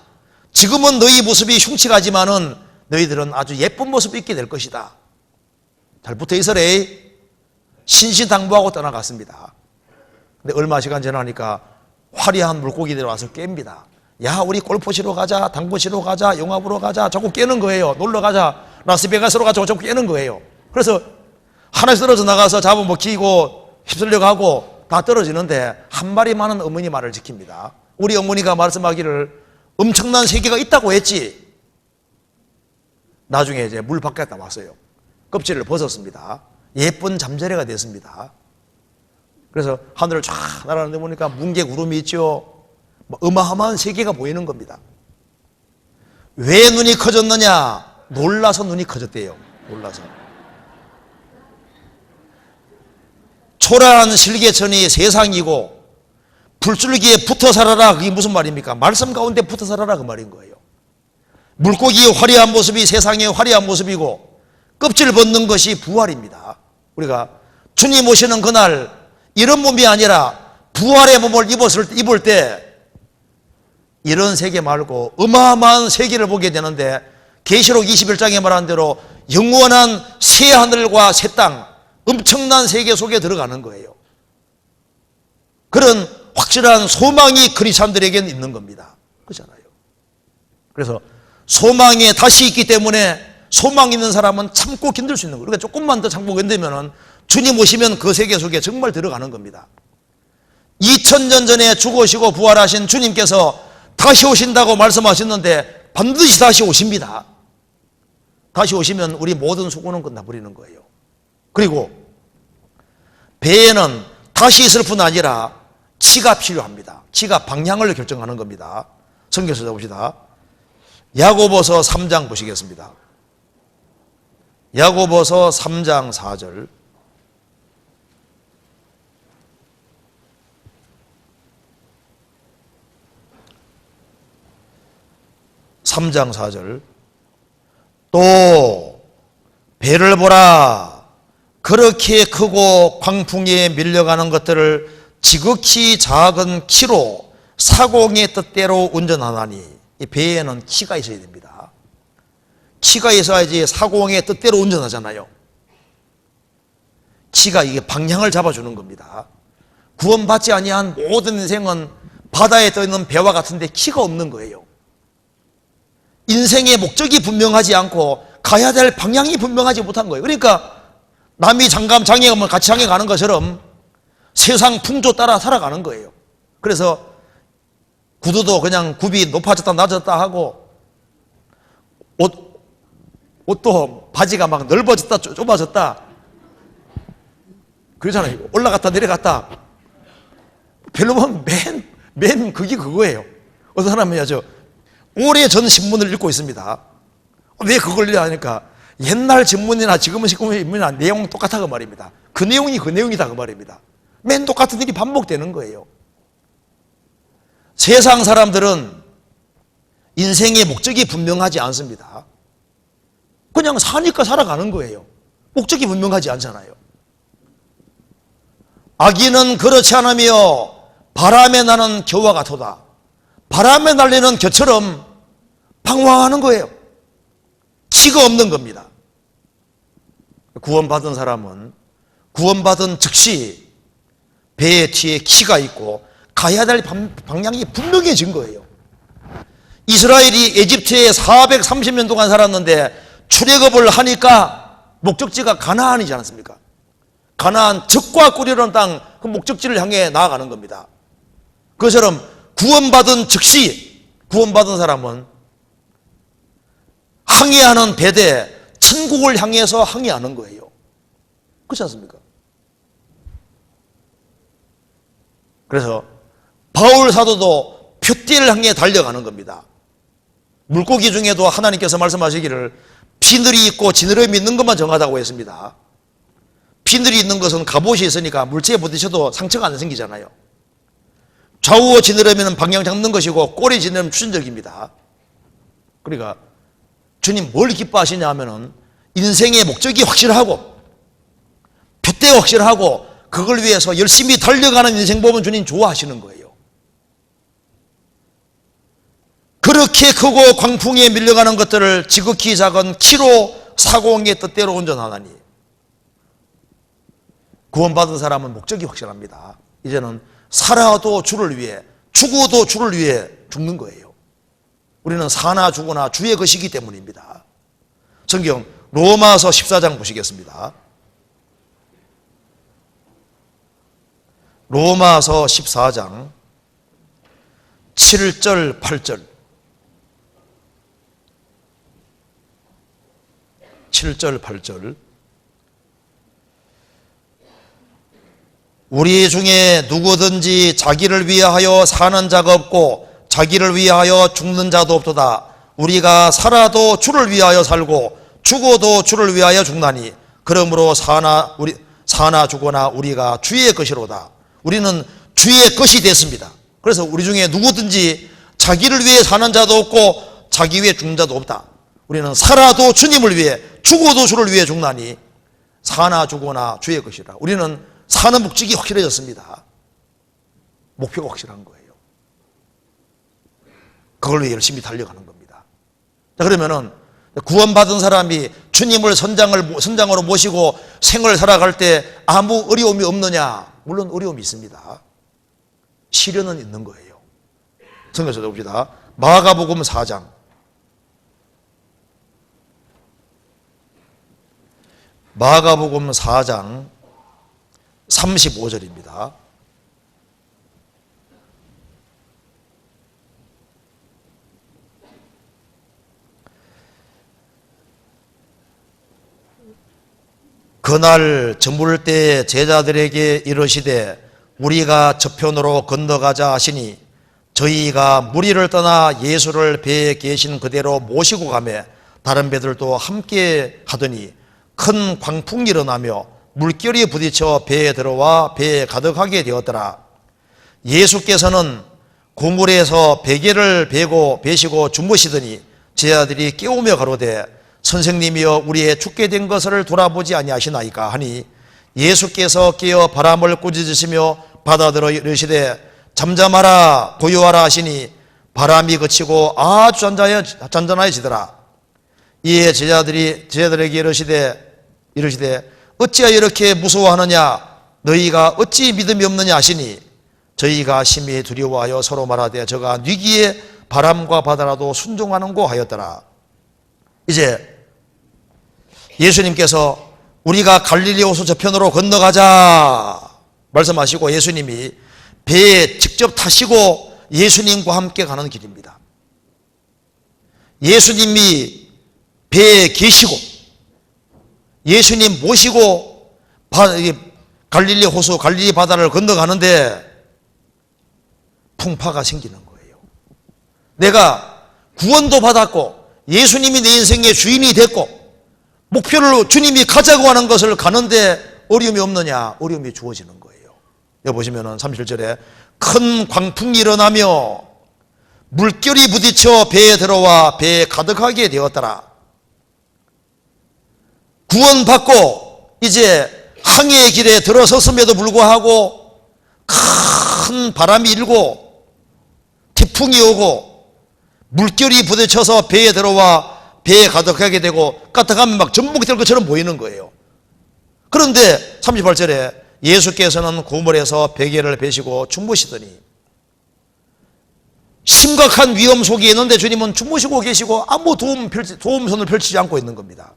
지금은 너희 모습이 흉측하지만은 너희들은 아주 예쁜 모습을 있게 될 것이다. 잘 붙어 있으래. 신신당부하고 떠나갔습니다. 근데 얼마 시간 지나니까 화려한 물고기들이 와서 깹니다. 야, 우리 골프 치러 가자, 당구 치러 가자, 영화 보러 가자. 자꾸 깨는 거예요. 놀러 가자, 라스베가스로 가자. 자꾸 깨는 거예요. 그래서 하나씩 떨어져 나가서 잡아먹히고 휩쓸려 가고 다 떨어지는데 한 마리만은 어머니 말을 지킵니다. 우리 어머니가 말씀하기를 엄청난 세계가 있다고 했지. 나중에 이제 물 밖에 나왔어요. 껍질을 벗었습니다. 예쁜 잠자리가 됐습니다. 그래서 하늘을 쫙 날아가는데 보니까 뭉게 구름이 있죠. 어마어마한 세계가 보이는 겁니다. 왜 눈이 커졌느냐? 놀라서 눈이 커졌대요. 놀라서. 초라한 실개천이 세상이고 불줄기에 붙어 살아라. 그게 무슨 말입니까? 말씀 가운데 붙어 살아라 그 말인 거예요. 물고기의 화려한 모습이 세상의 화려한 모습이고 껍질 벗는 것이 부활입니다. 우리가 주님 오시는 그날 이런 몸이 아니라 부활의 몸을 입을 때 이런 세계 말고 어마어마한 세계를 보게 되는데 계시록 21장에 말한 대로 영원한 새 하늘과 새 땅, 엄청난 세계 속에 들어가는 거예요. 그런 확실한 소망이 그리스도인들에게는 있는 겁니다. 그렇잖아요. 그래서 소망이 다시 있기 때문에 소망 있는 사람은 참고 견딜 수 있는 거예요. 그러니까 조금만 더 참고 견디면은 주님 오시면 그 세계 속에 정말 들어가는 겁니다. 2000년 전에 죽으시고 부활하신 주님께서 다시 오신다고 말씀하셨는데 반드시 다시 오십니다. 다시 오시면 우리 모든 수고는 끝나버리는 거예요. 그리고 배에는 다시 있을 뿐 아니라 키가 필요합니다. 키가 방향을 결정하는 겁니다. 성경에서 봅시다. 야고보서 3장 보시겠습니다. 야고보서 3장 4절. 3장 4절. 또 배를 보라. 그렇게 크고 광풍에 밀려가는 것들을 지극히 작은 키로 사공의 뜻대로 운전하나니. 이 배에는 키가 있어야 됩니다. 키가 있어야지 사공의 뜻대로 운전하잖아요. 키가 이게 방향을 잡아주는 겁니다. 구원받지 아니한 모든 인생은 바다에 떠있는 배와 같은데 키가 없는 거예요. 인생의 목적이 분명하지 않고 가야 될 방향이 분명하지 못한 거예요. 그러니까 남이 장감 장에 가면 같이 장에 가는 것처럼 세상 풍조 따라 살아가는 거예요. 그래서 구두도 그냥 굽이 높아졌다 낮아졌다 하고 옷도 바지가 막 넓어졌다 좁아졌다 그러잖아요. 올라갔다 내려갔다. 별로 보면 맨 그게 그거예요. 어떤 사람은요, 오래전 신문을 읽고 있습니다. 왜 그걸 읽냐 하니까 옛날 신문이나 지금은 신문이나 내용 똑같아 그 말입니다. 그 내용이 그 내용이다 그 말입니다. 맨 똑같은 일이 반복되는 거예요. 세상 사람들은 인생의 목적이 분명하지 않습니다. 그냥 사니까 살아가는 거예요. 목적이 분명하지 않잖아요. 악인은 그렇지 않으며 바람에 나는 겨와 같도다. 바람에 날리는 겨처럼 방황하는 거예요. 키가 없는 겁니다. 구원받은 사람은 구원받은 즉시 배의 뒤에 키가 있고 가야 될 방향이 분명해진 거예요. 이스라엘이 에집트에 430년 동안 살았는데 출애굽을 하니까 목적지가 가나안이지 않습니까? 가나안 적과 꿀이라는 땅, 그 목적지를 향해 나아가는 겁니다. 그것처럼 구원받은 즉시 구원받은 사람은 항해하는 배대 천국을 향해서 항해하는 거예요. 그렇지 않습니까? 그래서 바울 사도도 표대를 향해 달려가는 겁니다. 물고기 중에도 하나님께서 말씀하시기를 비늘이 있고 지느러미 있는 것만 정하다고 했습니다. 비늘이 있는 것은 갑옷이 있으니까 물체에 부딪혀도 상처가 안 생기잖아요. 좌우어 지느러미는 방향 잡는 것이고 꼬리 지느러미는 추진적입니다. 그러니까 주님 뭘 기뻐하시냐 하면은 인생의 목적이 확실하고 표대가 확실하고 그걸 위해서 열심히 달려가는 인생 보면 주님 좋아하시는 거예요. 그렇게 크고 광풍에 밀려가는 것들을 지극히 작은 키로 사공의 뜻대로 운전하나니. 구원받은 사람은 목적이 확실합니다. 이제는 살아도 주를 위해, 죽어도 주를 위해 죽는 거예요. 우리는 사나 죽으나 주의 것이기 때문입니다. 성경 로마서 14장 보시겠습니다. 로마서 14장 7절 8절 7절 8절. 우리 중에 누구든지 자기를 위하여 사는 자가 없고 자기를 위하여 죽는 자도 없도다. 우리가 살아도 주를 위하여 살고 죽어도 주를 위하여 죽나니 그러므로 사나 죽거나 우리가 주의 것이로다. 우리는 주의 것이 됐습니다. 그래서 우리 중에 누구든지 자기를 위해 사는 자도 없고 자기 위해 죽는 자도 없다. 우리는 살아도 주님을 위해 죽어도 주를 위해 죽나니 사나 죽거나 주의 것이라. 우리는 사는 목적이 확실해졌습니다. 목표가 확실한 거예요. 그걸 위해 열심히 달려가는 겁니다. 자, 그러면은 구원받은 사람이 주님을 선장으로 모시고 생을 살아갈 때 아무 어려움이 없느냐? 물론 어려움이 있습니다. 시련은 있는 거예요. 성경에서 봅시다. 마가복음 4장. 마가복음 4장 35절입니다. 그날 저물 때 제자들에게 이르시되 우리가 저편으로 건너가자 하시니 저희가 무리를 떠나 예수를 배에 계신 그대로 모시고 가매 다른 배들도 함께 하더니 큰 광풍이 일어나며 물결이 부딪혀 배에 들어와 배에 가득하게 되었더라. 예수께서는 고물에서 베개를 베시고 주무시더니 제자들이 깨우며 가로되 선생님이여 우리의 죽게 된 것을 돌아보지 아니하시나이까 하니 예수께서 깨어 바람을 꾸짖으시며 바다들어 이르시되 잠잠하라 고요하라 하시니 바람이 그치고 아주 잔잔해지더라. 이에 제자들에게 이르시되 어찌하여 이렇게 무서워하느냐 너희가 어찌 믿음이 없느냐 하시니 저희가 심히 두려워하여 서로 말하되 저가 뉘기에 바람과 바다라도 순종하는고 하였더라. 이제 예수님께서 우리가 갈릴리 호수 저편으로 건너가자 말씀하시고 예수님이 배에 직접 타시고 예수님과 함께 가는 길입니다. 예수님이 배에 계시고 예수님 모시고 갈릴리 호수 갈릴리 바다를 건너가는데 풍파가 생기는 거예요. 내가 구원도 받았고 예수님이 내 인생의 주인이 됐고 목표를 주님이 가자고 하는 것을 가는데 어려움이 없느냐? 어려움이 주어지는 거예요. 여기 보시면 37절에 큰 광풍이 일어나며 물결이 부딪혀 배에 들어와 배에 가득하게 되었더라. 구원받고 이제 항해의 길에 들어섰음에도 불구하고 큰 바람이 일고 태풍이 오고 물결이 부딪혀서 배에 들어와 배에 가득하게 되고 까딱하면 막 전복이 될 것처럼 보이는 거예요. 그런데 38절에 예수께서는 고물에서 베개를 베시고 주무시더니 심각한 위험 속에 있는데 주님은 주무시고 계시고 아무 도움선을 펼치지 않고 있는 겁니다.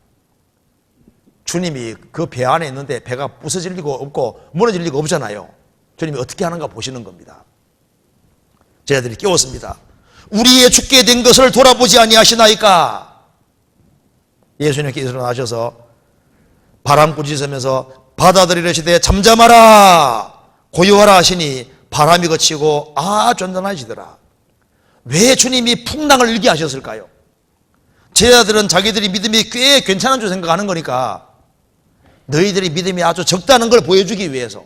주님이 그 배 안에 있는데 배가 부서질 리가 없고 무너질 리가 없잖아요. 주님이 어떻게 하는가 보시는 겁니다. 제자들이 깨웠습니다. 우리의 죽게 된 것을 돌아보지 아니하시나이까. 예수님께서 일어나셔서 바람 꾸짖으면서 바다들이 이르시되 잠잠하라 고요하라 하시니 바람이 그치고 아주 잔잔해지더라. 왜 주님이 풍랑을 일게 하셨을까요? 제자들은 자기들이 믿음이 꽤 괜찮은 줄 생각하는 거니까 너희들이 믿음이 아주 적다는 걸 보여주기 위해서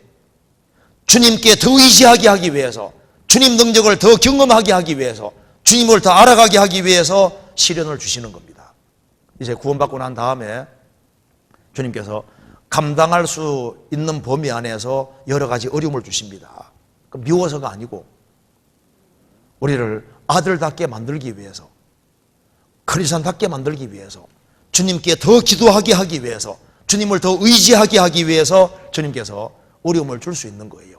주님께 더 의지하게 하기 위해서 주님 능력을 더 경험하게 하기 위해서 주님을 더 알아가게 하기 위해서 시련을 주시는 겁니다. 이제 구원받고 난 다음에 주님께서 감당할 수 있는 범위 안에서 여러 가지 어려움을 주십니다. 미워서가 아니고 우리를 아들답게 만들기 위해서 그리스도인답게 만들기 위해서 주님께 더 기도하게 하기 위해서 주님을 더 의지하게 하기 위해서 주님께서 어려움을 줄 수 있는 거예요.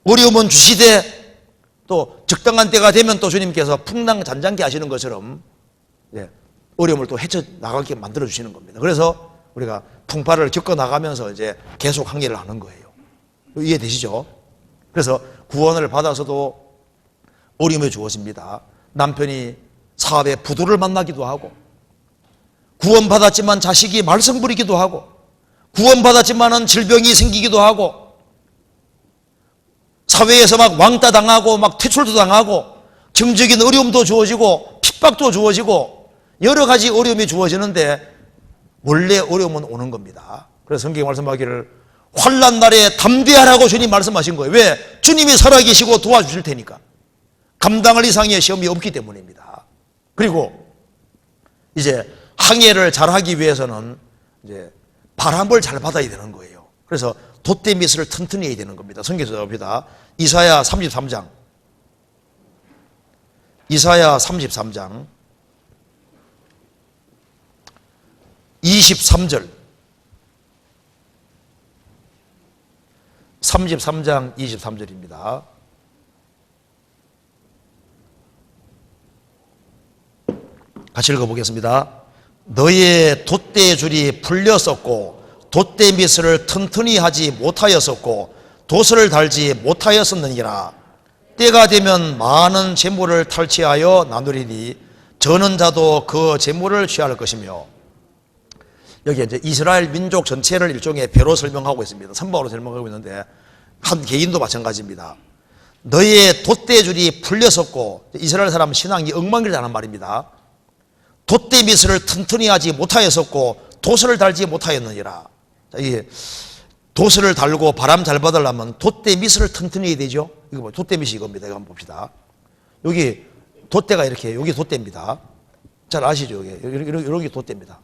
어려움은 주시되 또 적당한 때가 되면 또 주님께서 풍랑 잔잔케 하시는 것처럼 어려움을 또 헤쳐나가게 만들어주시는 겁니다. 그래서 우리가 풍파를 겪어나가면서 이제 계속 항해를 하는 거예요. 이해되시죠? 그래서 구원을 받아서도 어려움이 주어집니다. 남편이 사업에 부도를 만나기도 하고 구원받았지만 자식이 말썽 부리기도 하고 구원받았지만은 질병이 생기기도 하고 사회에서 막 왕따 당하고 막 퇴출도 당하고 정적인 어려움도 주어지고 핍박도 주어지고 여러 가지 어려움이 주어지는데 원래 어려움은 오는 겁니다. 그래서 성경에 말씀하기를 환난 날에 담대하라고 주님 말씀하신 거예요. 왜? 주님이 살아계시고 도와주실 테니까. 감당할 이상의 시험이 없기 때문입니다. 그리고 이제 항해를 잘하기 위해서는 이제 바람을 잘 받아야 되는 거예요. 그래서 돛대미스를 튼튼히 해야 되는 겁니다. 성경에서 봅니다. 이사야 33장 23절 33장 23절입니다. 같이 읽어보겠습니다. 너의 돛대줄이 풀렸었고 돛대미스를 튼튼히 하지 못하였었고 돛을 달지 못하였었느니라. 때가 되면 많은 재물을 탈취하여 나누리니 저는 자도 그 재물을 취할 것이며. 여기 이제 이스라엘 민족 전체를 일종의 배로 설명하고 있습니다. 선박으로 설명하고 있는데 한 개인도 마찬가지입니다. 너의 돛대줄이 풀렸었고, 이스라엘 사람 신앙이 엉망이라는 말입니다. 돛대 미스를 튼튼히 하지 못하였었고 돛을 달지 못하였느니라. 자, 이게 돛을 달고 바람 잘 받으려면 돛대 미스를 튼튼히 해야 되죠. 이거 뭐 돛대 미스 이겁니다. 이거 한번 봅시다. 여기 돛대가 이렇게, 여기 돛대입니다. 잘 아시죠? 이런 게 돛대입니다.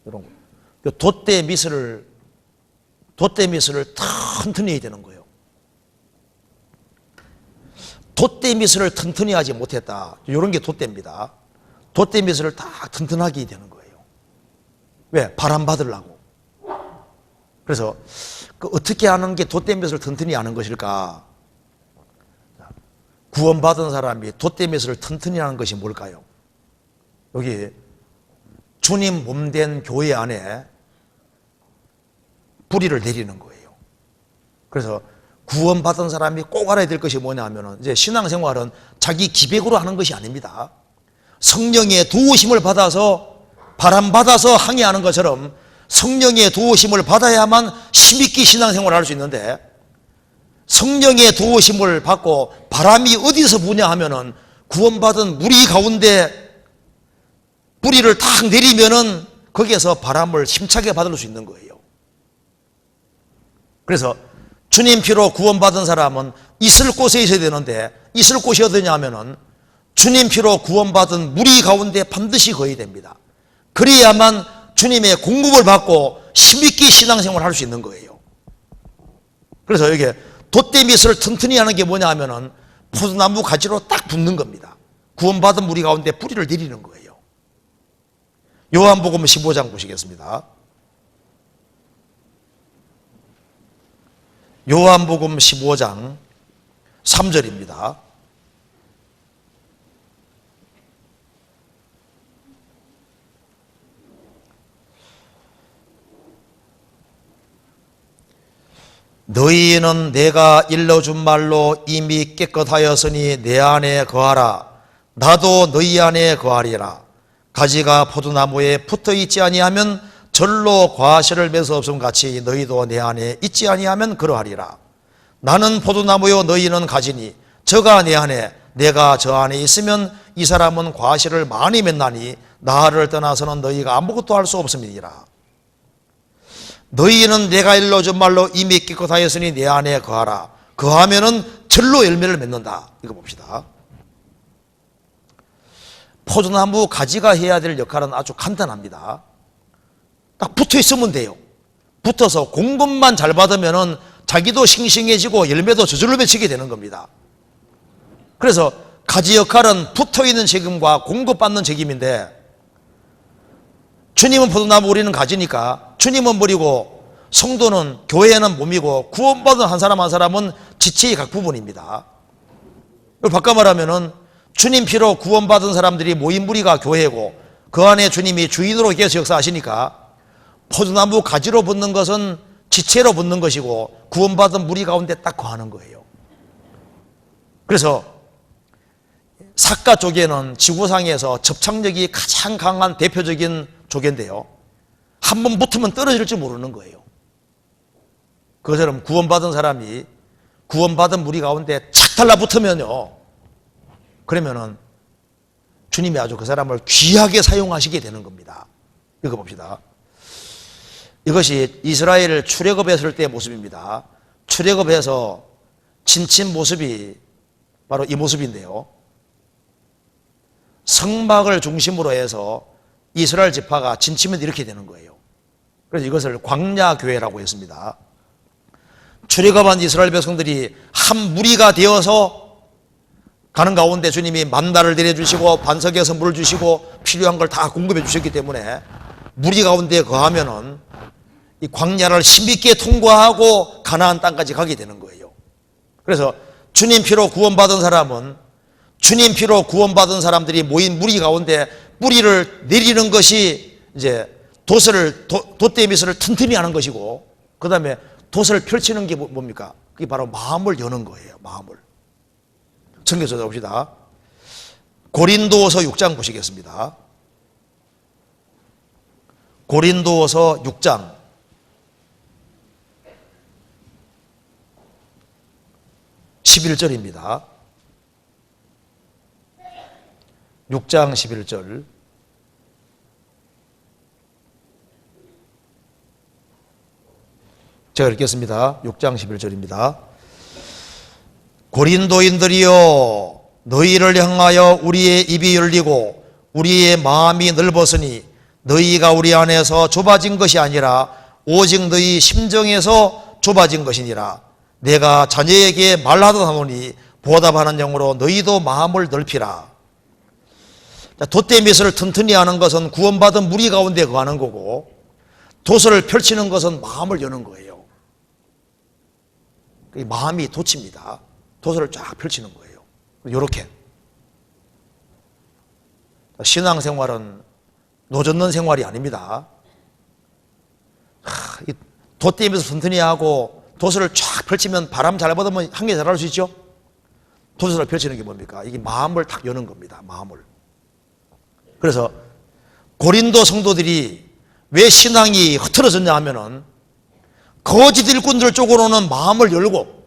이런 거. 돛대 미스를 튼튼히 해야 되는 거예요. 돛대 미스를 튼튼히 하지 못했다. 이런 게 돛대입니다. 돛대 미스를 딱 튼튼하게 해야 되는 거예요. 왜? 바람 받으려고. 그래서 어떻게 하는 게 돛대 미스를 튼튼히 하는 것일까? 구원받은 사람이 돛대 미스를 튼튼히 하는 것이 뭘까요? 여기 주님 몸된 교회 안에 뿌리를 내리는 거예요. 그래서 구원받은 사람이 꼭 알아야 될 것이 뭐냐 하면은, 이제 신앙생활은 자기 기백으로 하는 것이 아닙니다. 성령의 도우심을 받아서, 바람 받아서 항해하는 것처럼 성령의 도우심을 받아야만 힘있게 신앙생활을 할 수 있는데, 성령의 도우심을 받고 바람이 어디서 부냐 하면은 구원받은 무리 가운데 뿌리를 탁 내리면은 거기에서 바람을 힘차게 받을 수 있는 거예요. 그래서 주님 피로 구원받은 사람은 있을 곳에 있어야 되는데, 있을 곳이 어디냐 하면은 주님 피로 구원받은 무리 가운데 반드시 거해야 됩니다. 그래야만 주님의 공급을 받고 힘있게 신앙생활을 할 수 있는 거예요. 그래서 이게 돛대 밑을 튼튼히 하는 게 뭐냐 하면은 포도나무 가지로 딱 붙는 겁니다. 구원받은 무리 가운데 뿌리를 내리는 거예요. 요한복음 15장 보시겠습니다. 요한복음 15장 3절입니다. 너희는 내가 일러준 말로 이미 깨끗하였으니 내 안에 거하라. 나도 너희 안에 거하리라. 가지가 포도나무에 붙어있지 아니하면 절로 과실을 맺을 수 없음 같이 너희도 내 안에 있지 아니하면 그러하리라. 나는 포도나무요 너희는 가지니 저가 내 안에 내가 저 안에 있으면 이 사람은 과실을 많이 맺나니 나를 떠나서는 너희가 아무것도 할 수 없음이니라. 너희는 내가 일러준 말로 이미 깨끗하였으니 내 안에 거하라. 거하면은 절로 열매를 맺는다. 이거 봅시다. 포도나무 가지가 해야 될 역할은 아주 간단합니다. 딱 붙어 있으면 돼요. 붙어서 공급만 잘 받으면은 자기도 싱싱해지고 열매도 저절로 맺히게 되는 겁니다. 그래서 가지 역할은 붙어 있는 책임과 공급받는 책임인데, 주님은 포도나무, 우리는 가지니까 주님은 머리고 성도는, 교회는 몸이고 구원받은 한 사람 한 사람은 지체의 각 부분입니다. 바꿔 말하면은 주님 피로 구원받은 사람들이 모인 무리가 교회고 그 안에 주님이 주인으로 계속 역사하시니까 포도나무 가지로 붙는 것은 지체로 붙는 것이고 구원받은 무리 가운데 딱 거하는 거예요. 그래서 사가 조개는 지구상에서 접착력이 가장 강한 대표적인 조개인데요, 한 번 붙으면 떨어질지 모르는 거예요. 그것처럼 구원받은 사람이 구원받은 무리 가운데 착 달라붙으면요, 그러면은 주님이 아주 그 사람을 귀하게 사용하시게 되는 겁니다. 이거 봅시다. 이것이 이스라엘 출애굽했을 때의 모습입니다. 출애굽해서 진친 모습이 바로 이 모습인데요, 성막을 중심으로 해서 이스라엘 지파가 진치면 이렇게 되는 거예요. 그래서 이것을 광야교회라고 했습니다. 출애굽한 이스라엘 백성들이 한 무리가 되어서 가는 가운데 주님이 만나를 내려주시고 반석에서 물을 주시고 필요한 걸 다 공급해 주셨기 때문에 무리 가운데 거하면은 이 광야를 힘있게 통과하고 가나안 땅까지 가게 되는 거예요. 그래서 주님 피로 구원받은 사람은, 주님 피로 구원받은 사람들이 모인 무리 가운데 뿌리를 내리는 것이 이제 돛대 밑을 튼튼히 하는 것이고, 그 다음에 돛을 펼치는 게 뭡니까? 그게 바로 마음을 여는 거예요. 마음을. 성경서 봅시다. 고린도후서 6장 보시겠습니다. 고린도후서 6장 11절입니다. 6장 11절. 제가 읽겠습니다. 6장 11절입니다. 고린도인들이여, 너희를 향하여 우리의 입이 열리고 우리의 마음이 넓었으니 너희가 우리 안에서 좁아진 것이 아니라 오직 너희 심정에서 좁아진 것이니라. 내가 자녀에게 말하다 하노니 보답하는 영으로 너희도 마음을 넓히라. 돛대밑을 튼튼히 하는 것은 구원받은 무리 가운데 거하는 거고, 돛을 펼치는 것은 마음을 여는 거예요. 마음이 돛입니다. 돛을 쫙 펼치는 거예요. 이렇게 신앙생활은 노젓는 생활이 아닙니다. 이 돛대에서 튼튼히 하고 돛을 쫙 펼치면 바람 잘 받으면 한개 잘할 수 있죠. 돛을 펼치는 게 뭡니까? 이게 마음을 탁 여는 겁니다. 마음을. 그래서 고린도 성도들이 왜 신앙이 흐트러졌냐 하면은 거짓 일꾼들 쪽으로는 마음을 열고,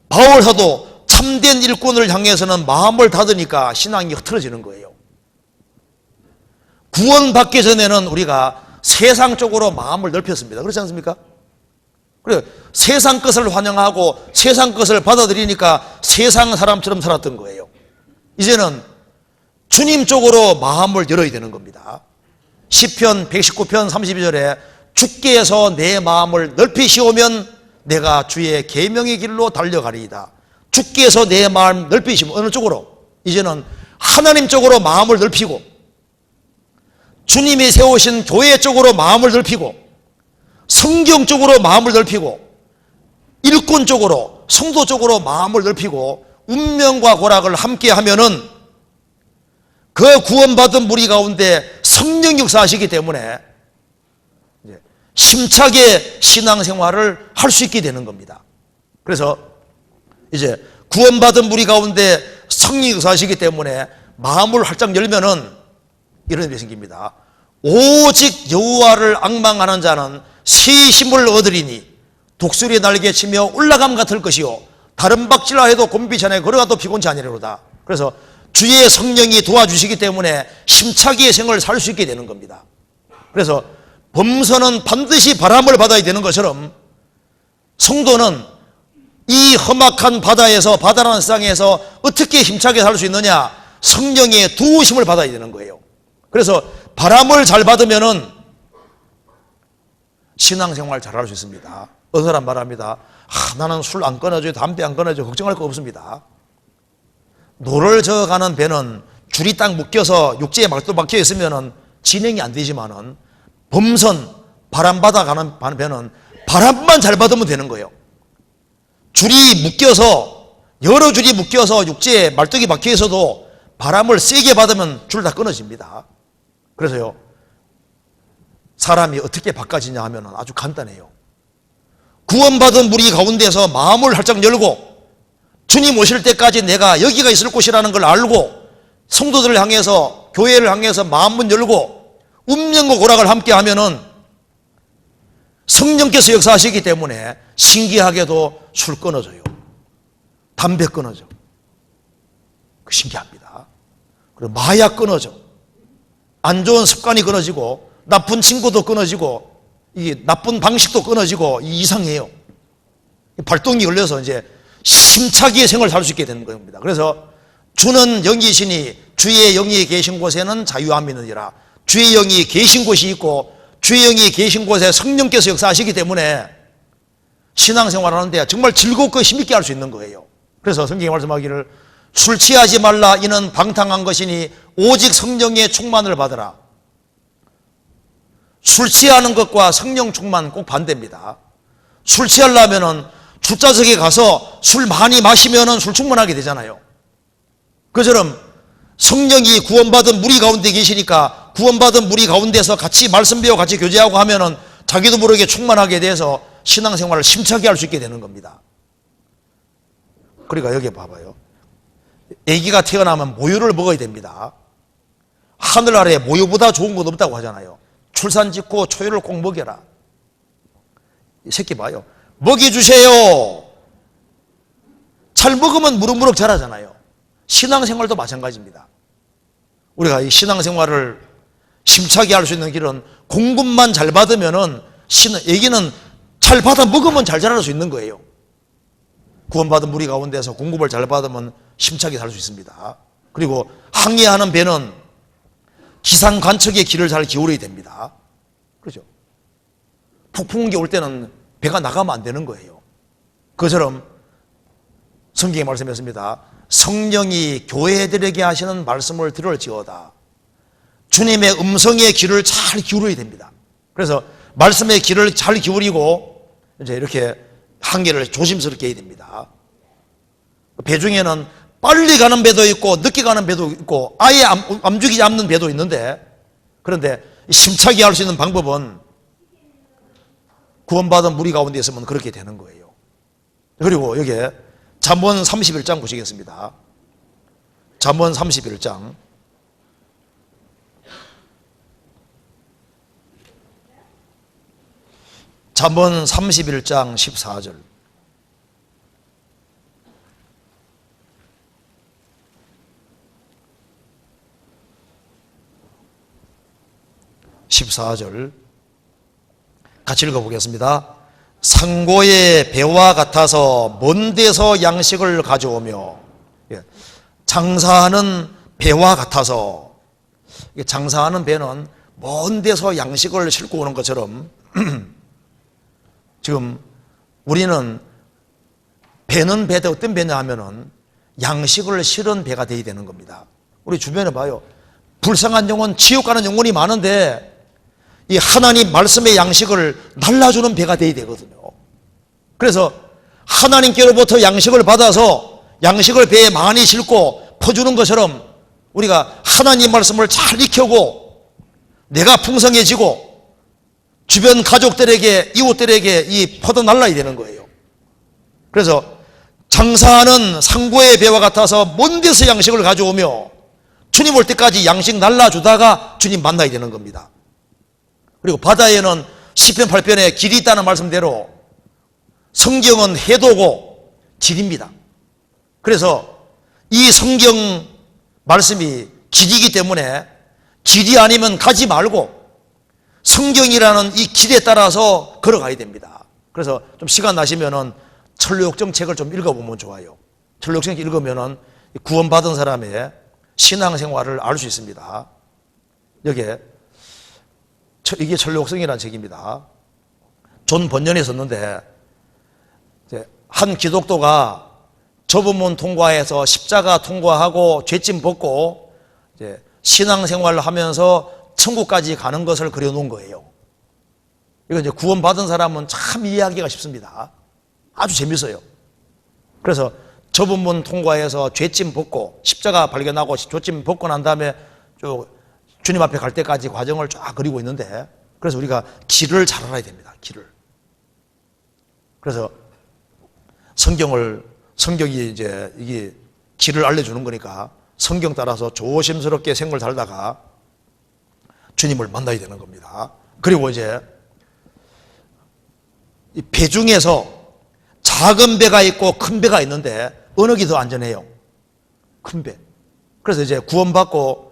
바울 사도 참된 일꾼을 향해서는 마음을 닫으니까 신앙이 흐트러지는 거예요. 구원받기 전에는 우리가 세상 쪽으로 마음을 넓혔습니다. 그렇지 않습니까? 그래, 세상 것을 환영하고 세상 것을 받아들이니까 세상 사람처럼 살았던 거예요. 이제는 주님 쪽으로 마음을 열어야 되는 겁니다. 시편 119편 32절에 주께서 내 마음을 넓히시오면 내가 주의 계명의 길로 달려가리이다. 주께서 내 마음 넓히시면 어느 쪽으로? 이제는 하나님 쪽으로 마음을 넓히고, 주님이 세우신 교회 쪽으로 마음을 넓히고, 성경 쪽으로 마음을 넓히고, 일꾼 쪽으로, 성도 쪽으로 마음을 넓히고, 운명과 고락을 함께 하면은 그 구원받은 무리 가운데 성령 역사하시기 때문에 힘차게 신앙생활을 할 수 있게 되는 겁니다. 그래서 이제 구원받은 무리 가운데 성령 역사하시기 때문에 마음을 활짝 열면은 이런 일이 생깁니다. 오직 여호와를 앙망하는 자는 새 힘을 얻으리니 독수리 날개 치며 올라감 같을 것이요 다른 박질라 해도 곤비찬에 걸어가도 피곤치 아니하리로다. 그래서 주의 성령이 도와주시기 때문에 힘차게 생을 살 수 있게 되는 겁니다. 그래서 범선은 반드시 바람을 받아야 되는 것처럼 성도는 이 험악한 바다에서, 바다라는 세상에서 어떻게 힘차게 살 수 있느냐? 성령의 도우심을 받아야 되는 거예요. 그래서 바람을 잘 받으면은 신앙생활 잘 할 수 있습니다. 어느 사람 말합니다. 나는 술 안 끊어줘요, 담배 안 끊어줘요, 걱정할 거 없습니다. 노를 저어가는 배는 줄이 딱 묶여서 육지에 막도 박혀 있으면은 진행이 안 되지만은 범선, 바람 받아가는 배는 바람만 잘 받으면 되는 거예요. 줄이 묶여서, 여러 줄이 묶여서 육지에 말뚝이 박혀 있어도 바람을 세게 받으면 줄 다 끊어집니다. 그래서요, 사람이 어떻게 바꿔지냐 하면 아주 간단해요. 구원받은 무리 가운데서 마음을 활짝 열고 주님 오실 때까지 내가 여기가 있을 곳이라는 걸 알고 성도들을 향해서, 교회를 향해서 마음문 열고 운명과 고락을 함께 하면은 성령께서 역사하시기 때문에 신기하게도 술 끊어져요. 담배 끊어져. 신기합니다. 그리고 마약 끊어져. 안 좋은 습관이 끊어지고, 나쁜 친구도 끊어지고, 이 나쁜 방식도 끊어지고, 이상해요. 발동이 걸려서 이제 힘차게 생을 살 수 있게 되는 겁니다. 그래서 주는 영이시니 주의 영이 계신 곳에는 자유함이 있느니라. 주의 영이 계신 곳이 있고 주의 영이 계신 곳에 성령께서 역사하시기 때문에 신앙생활 하는데 정말 즐겁고 힘있게 할 수 있는 거예요. 그래서 성경이 말씀하기를 술 취하지 말라 이는 방탕한 것이니 오직 성령의 충만을 받으라. 술 취하는 것과 성령 충만 꼭 반대입니다. 술 취하려면은 술자석에 가서 술 많이 마시면은 술 충만하게 되잖아요. 그처럼 성령이 구원받은 무리 가운데 계시니까 구원받은 무리 가운데서 같이 말씀 배워 같이 교제하고 하면은 자기도 모르게 충만하게 돼서 신앙생활을 힘차게 할 수 있게 되는 겁니다. 그러니까 여기 봐봐요. 아기가 태어나면 모유를 먹어야 됩니다. 하늘 아래 모유보다 좋은 것 없다고 하잖아요. 출산 직후 초유를 꼭 먹여라. 이 새끼 봐요. 먹이 주세요. 잘 먹으면 무럭무럭 자라잖아요. 신앙생활도 마찬가지입니다. 우리가 이 신앙생활을 심차게 할 수 있는 길은 공급만 잘 받으면은 애기는 잘 받아 먹으면 잘 자랄 수 있는 거예요. 구원받은 무리 가운데서 공급을 잘 받으면 심차게 살 수 있습니다. 그리고 항해하는 배는 기상 관측의 길을 잘 기울여야 됩니다. 그렇죠? 폭풍이 올 때는 배가 나가면 안 되는 거예요. 그처럼 성경에 말씀했습니다. 성령이 교회들에게 하시는 말씀을 들을지어다. 주님의 음성의 귀를 잘 기울여야 됩니다. 그래서 말씀의 귀를 잘 기울이고 이제 이렇게 항해를 조심스럽게 해야 됩니다. 배 중에는 빨리 가는 배도 있고 늦게 가는 배도 있고 아예 암죽이지 않는 배도 있는데, 그런데 심차게 할 수 있는 방법은 구원받은 무리 가운데 있으면 그렇게 되는 거예요. 그리고 여기에 잠언 31장 보시겠습니다. 잠언 31장 잠언 31장 14절. 같이 읽어보겠습니다. 상고의 배와 같아서 먼 데서 양식을 가져오며, 장사하는 배와 같아서, 장사하는 배는 먼 데서 양식을 싣고 오는 것처럼 지금 우리는 배는 배인데 어떤 배냐 하면은 양식을 실은 배가 되어야 되는 겁니다. 우리 주변에 봐요. 불쌍한 영혼, 지옥 가는 영혼이 많은데 이 하나님 말씀의 양식을 날라주는 배가 되어야 되거든요. 그래서 하나님께로부터 양식을 받아서 양식을 배에 많이 싣고 퍼주는 것처럼 우리가 하나님 말씀을 잘 익히고 내가 풍성해지고 주변 가족들에게 이웃들에게 이 퍼져 날라야 되는 거예요. 그래서 장사하는 상고의 배와 같아서 먼 데서 양식을 가져오며 주님 올 때까지 양식 날라주다가 주님 만나야 되는 겁니다. 그리고 바다에는 시편 8편에 길이 있다는 말씀대로 성경은 해도고 길입니다. 그래서 이 성경 말씀이 길이기 때문에 길이 아니면 가지 말고 성경이라는 이 길에 따라서 걸어가야 됩니다. 그래서 좀 시간 나시면은 천류역정 책을 좀 읽어보면 좋아요. 천류역정 책 읽으면은 구원받은 사람의 신앙생활을 알 수 있습니다. 여기에 이게 천류역정이라는 책입니다. 존 번연이 썼는데 한 기독도가 좁은 통과해서 십자가 통과하고 죄짐 벗고 신앙생활을 하면서 천국까지 가는 것을 그려놓은 거예요. 이거 이제 구원받은 사람은 참 이해하기가 쉽습니다. 아주 재밌어요. 그래서 좁은 문 통과해서 죄짐 벗고 십자가 발견하고 죄짐 벗고 난 다음에 쭉 주님 앞에 갈 때까지 과정을 쫙 그리고 있는데, 그래서 우리가 길을 잘 알아야 됩니다. 길을. 그래서 성경이 이제 이게 길을 알려주는 거니까 성경 따라서 조심스럽게 생을 살다가 주님을 만나야 되는 겁니다. 그리고 이제 이 배 중에서 작은 배가 있고 큰 배가 있는데 어느 게 더 안전해요? 큰 배. 그래서 이제 구원받고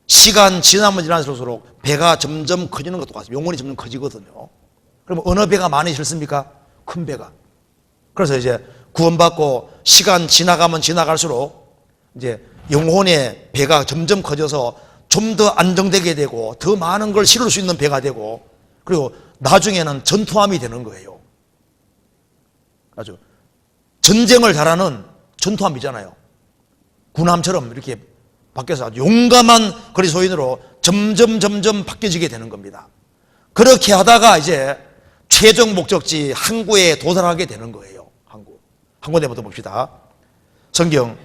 시간 지나면 지날수록 배가 점점 커지는 것도 같습니다. 영혼이 점점 커지거든요. 그럼 어느 배가 많이 실습니까? 큰 배가. 그래서 이제 구원받고 시간 지나가면 지나갈수록 이제 영혼의 배가 점점 커져서 좀 더 안정되게 되고 더 많은 걸 실을 수 있는 배가 되고, 그리고 나중에는 전투함이 되는 거예요. 아주 전쟁을 잘하는 전투함이잖아요. 군함처럼 이렇게 바뀌어서 아주 용감한 거리소인으로 점점 바뀌어지게 되는 겁니다. 그렇게 하다가 이제 최종 목적지 항구에 도달하게 되는 거예요. 한 군데부터 봅시다. 성경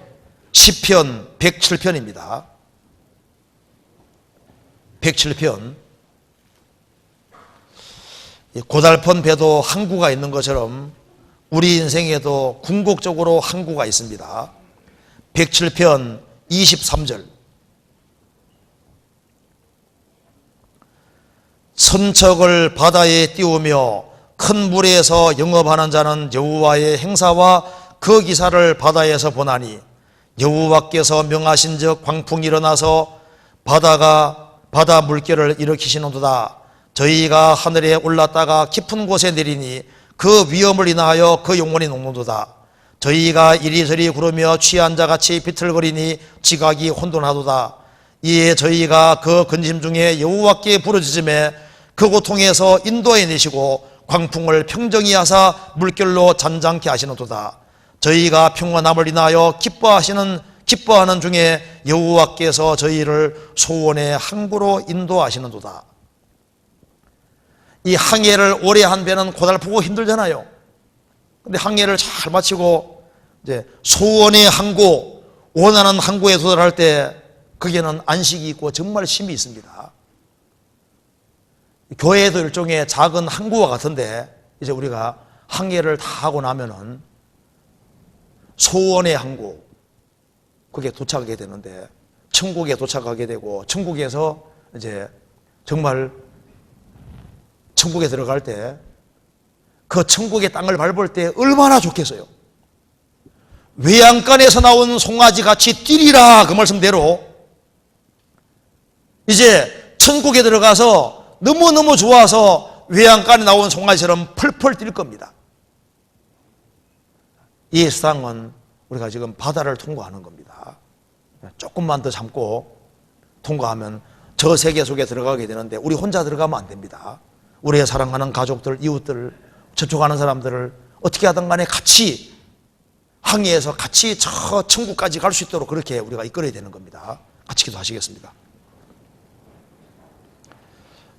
시편 107편입니다. 107편. 고달픈 배도 항구가 있는 것처럼 우리 인생에도 궁극적으로 항구가 있습니다. 107편 23절. 선척을 바다에 띄우며 큰 물에서 영업하는 자는 여호와의 행사와 그 기사를 바다에서 보나니 여호와께서 명하신즉 광풍이 일어나서 바다 물결을 일으키시는도다. 저희가 하늘에 올랐다가 깊은 곳에 내리니 그 위험을 인하여 그 영혼이 녹는도다. 저희가 이리저리 구르며 취한 자같이 비틀거리니 지각이 혼돈하도다. 이에 저희가 그 근심 중에 여호와께 부르짖음에 그 고통에서 인도해 내시고 광풍을 평정히 하사 물결로 잔잔케 하시는도다. 저희가 평안함을 인하여 기뻐하는 중에 여호와께서 저희를 소원의 항구로 인도하시는도다. 이 항해를 오래 한 배는 고달프고 힘들잖아요. 근데 항해를 잘 마치고 이제 소원의 항구, 원하는 항구에 도달할 때 거기에는 안식이 있고 정말 쉼이 있습니다. 교회도 일종의 작은 항구와 같은데 이제 우리가 항해를 다 하고 나면은 소원의 항구, 거기에 도착하게 되는데 천국에 도착하게 되고 천국에서 이제 정말 천국에 들어갈 때 그 천국의 땅을 밟을 때 얼마나 좋겠어요. 외양간에서 나온 송아지 같이 뛰리라 그 말씀대로 이제 천국에 들어가서 너무너무 좋아서 외양간에 나온 송아지처럼 펄펄 뛸 겁니다. 이 세상은 우리가 지금 바다를 통과하는 겁니다. 조금만 더 참고 통과하면 저 세계 속에 들어가게 되는데 우리 혼자 들어가면 안 됩니다. 우리의 사랑하는 가족들, 이웃들, 접촉하는 사람들을 어떻게 하든 간에 같이 항해해서 같이 저 천국까지 갈 수 있도록 그렇게 우리가 이끌어야 되는 겁니다. 같이 기도하시겠습니다.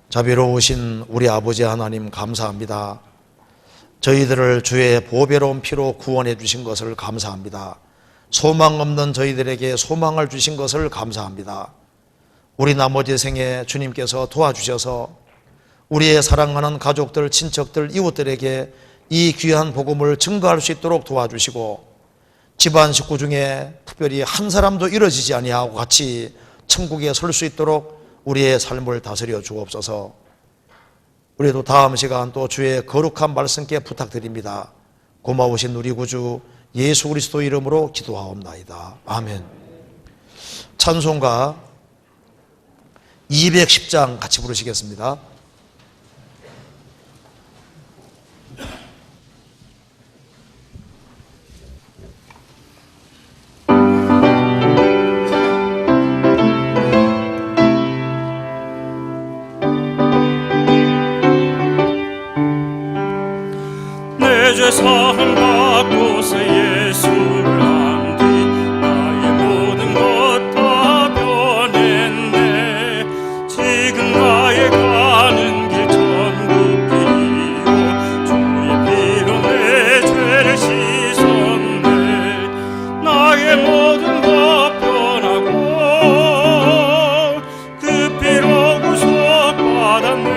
자비로우신 우리 아버지 하나님 감사합니다. 저희들을 주의 보배로운 피로 구원해 주신 것을 감사합니다. 소망 없는 저희들에게 소망을 주신 것을 감사합니다. 우리 나머지 생에 주님께서 도와주셔서 우리의 사랑하는 가족들, 친척들, 이웃들에게 이 귀한 복음을 증거할 수 있도록 도와주시고 집안 식구 중에 특별히 한 사람도 이뤄지지 아니하고 같이 천국에 설 수 있도록 우리의 삶을 다스려 주옵소서. 우리도 다음 시간 또 주의 거룩한 말씀께 부탁드립니다. 고마우신 우리 구주 예수 그리스도 이름으로 기도하옵나이다. 아멘. 찬송가 210장 같이 부르시겠습니다. 죄 사함 받고서 예수를 안 뒤 나의 모든 것 다 변했네. 지금 나의 가는 길 천국이요 주의 피로 내 죄를 씻었네. 나의 모든 것 변하고 그 피로 구속받았네.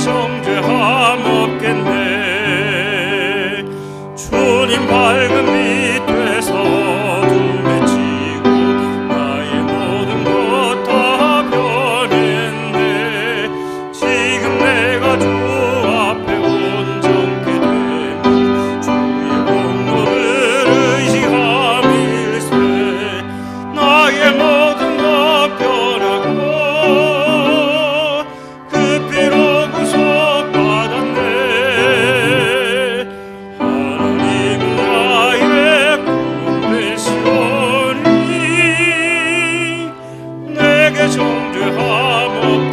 정죄함 없겠네. 주님 밝은 빛 되서 눈에 찌고 나의 모든 것 다 변했네. 지금 내가 주 앞에 온전케 되면 주의 공로를 의식함일세. 나의 모든 것 변하고 그 피로 정죄함 없